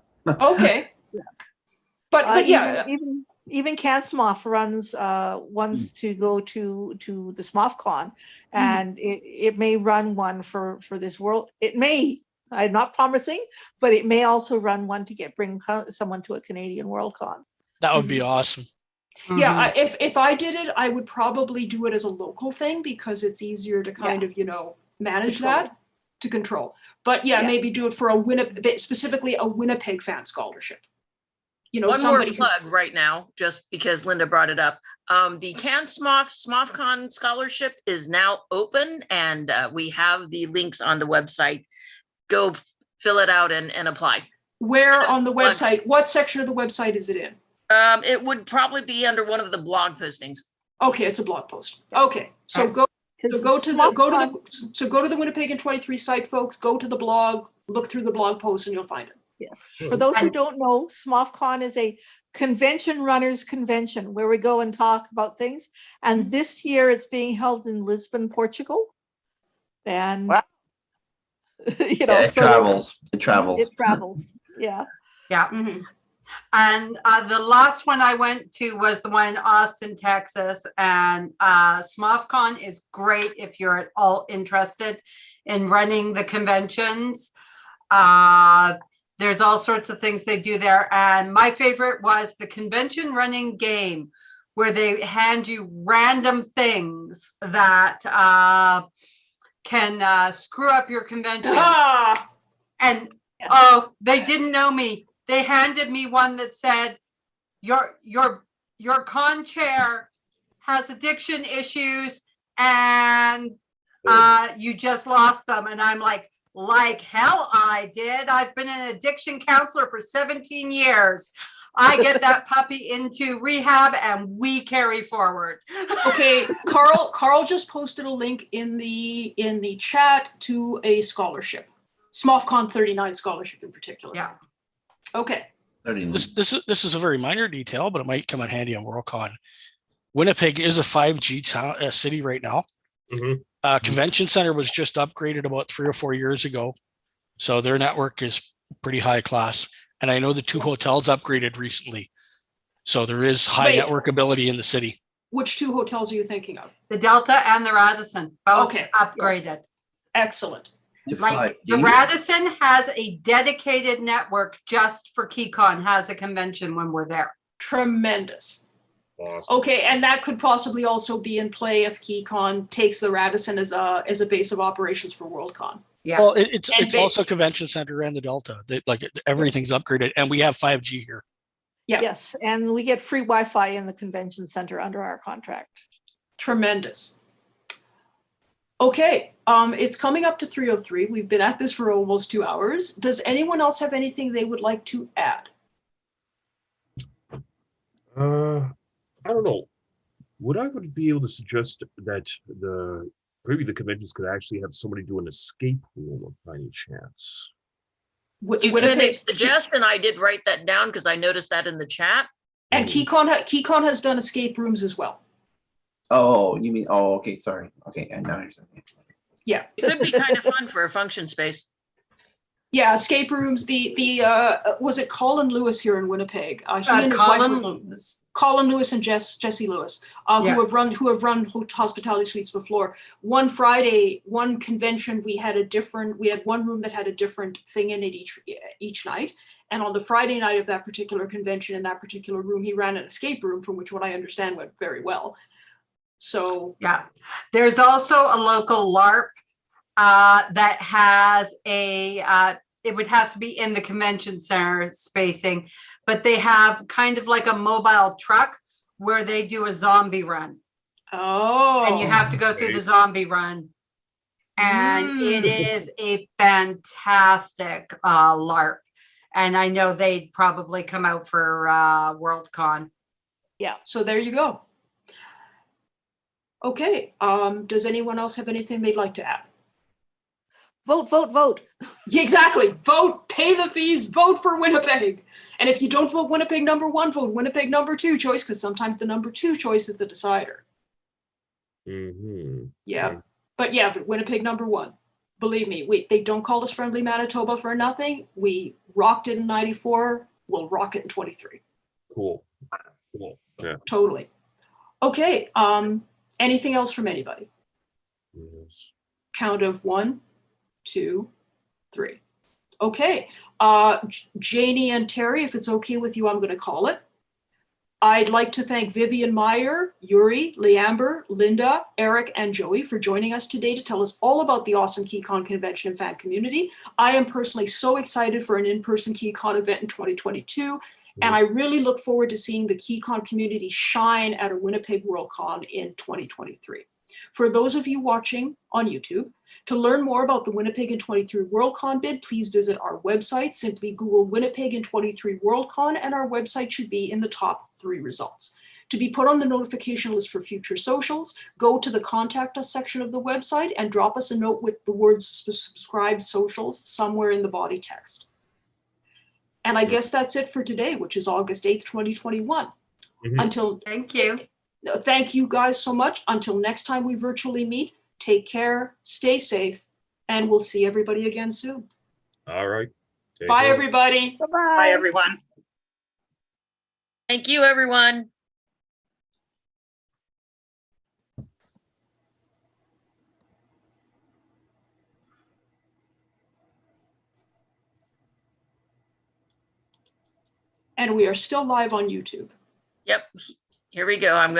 Okay. But yeah. Even CanSMOF runs ones to go to the SMOFCon, and it may run one for this world. It may, I'm not promising, but it may also run one to bring someone to a Canadian Worldcon. That would be awesome. Yeah, if I did it, I would probably do it as a local thing, because it's easier to kind of, manage that, to control. But maybe do it for specifically a Winnipeg fan scholarship. One more plug right now, just because Linda brought it up. The SMOFCon scholarship is now open, and we have the links on the website. Go fill it out and apply. Where on the website? What section of the website is it in? It would probably be under one of the blog postings. Okay, it's a blog post. Okay, so go to the Winnipeg in 23 site, folks. Go to the blog, look through the blog post, and you'll find it. Yes. For those who don't know, SMOFCon is a convention runners convention where we go and talk about things. And this year it's being held in Lisbon, Portugal. And it travels. It travels. Yeah. Yeah. Mm-hmm. And the last one I went to was the one in Austin, Texas. And SMOFCon is great if you're at all interested in running the conventions. There's all sorts of things they do there. And my favorite was the convention running game, where they hand you random things that can screw up your convention. And they didn't know me. They handed me one that said, your con chair has addiction issues and you just lost them. And I'm like hell I did. I've been an addiction counselor for 17 years. I get that puppy into rehab and we carry forward. Okay, Carl just posted a link in the chat to a scholarship. SMOFCon 39 scholarship in particular. Yeah. Okay. This is a very minor detail, but it might come in handy on Worldcon. Winnipeg is a 5G city right now. Convention Center was just upgraded about 3 or 4 years ago, so their network is pretty high class. And I know the 2 hotels upgraded recently, so there is high network ability in the city. Which 2 hotels are you thinking of? The Delta and the Radisson, both upgraded. Excellent. Like the Radisson has a dedicated network just for Keycon, has a convention when we're there. Tremendous. Awesome. Okay, and that could possibly also be in play if Keycon takes the Radisson as a base of operations for Worldcon. Yeah. Well, it's also Convention Center and the Delta. Everything's upgraded, and we have 5G here. Yeah. Yes, and we get free Wi-Fi in the convention center under our contract. Tremendous. Okay, it's coming up to 3:03. We've been at this for almost 2 hours. Does anyone else have anything they would like to add? I don't know. Would I be able to suggest that maybe the conventions could actually have somebody do an escape room by any chance? You can suggest, and I did write that down because I noticed that in the chat. And Keycon has done escape rooms as well. Oh, you mean, oh, okay, sorry. Okay, and now you're saying. Yeah. It could be kind of fun for a function space. Yeah, escape rooms. Was it Colin Lewis here in Winnipeg? He and his wife, Colin Lewis and Jesse Lewis, who have run hospitality suites before. One Friday, one convention, we had one room that had a different thing in it each night. And on the Friday night of that particular convention, in that particular room, he ran an escape room from which, what I understand, went very well. So yeah, there's also a local LARP that has it would have to be in the convention center spacing, but they have kind of like a mobile truck where they do a zombie run. Oh. And you have to go through the zombie run. And it is a fantastic LARP. And I know they'd probably come out for Worldcon. Yeah, so there you go. Okay, does anyone else have anything they'd like to add? Vote, vote, vote. Exactly. Vote, pay the fees, vote for Winnipeg. And if you don't vote Winnipeg #1, vote Winnipeg #2 choice, because sometimes the #2 choice is the decider. Yeah. But Winnipeg #1. Believe me, they don't call us Friendly Manitoba for nothing. We rocked it in '94. We'll rock it in '23. Cool. Yeah. Totally. Okay. Anything else from anybody? Yes. Count of 1, 2, 3. Okay. Janie and Terry, if it's okay with you, I'm going to call it. I'd like to thank Vivian Meyer, Yuri, Leamber, Linda, Eric, and Joey for joining us today to tell us all about the awesome Keycon convention and fan community. I am personally so excited for an in-person Keycon event in 2022, and I really look forward to seeing the Keycon community shine at a Winnipeg Worldcon in 2023. For those of you watching on YouTube, to learn more about the Winnipeg in 23 Worldcon bid, please visit our website. Simply Google Winnipeg in 23 Worldcon, and our website should be in the top 3 results. To be put on the notification list for future socials, go to the Contact Us section of the website and drop us a note with the words subscribe socials somewhere in the body text. And I guess that's it for today, which is August 8th, 2021. Thank you. Thank you guys so much. Until next time we virtually meet, take care, stay safe, and we'll see everybody again soon. All right. Bye, everybody. Bye-bye. Bye, everyone. Thank you, everyone. And we are still live on YouTube. Yep. Here we go. I'm going to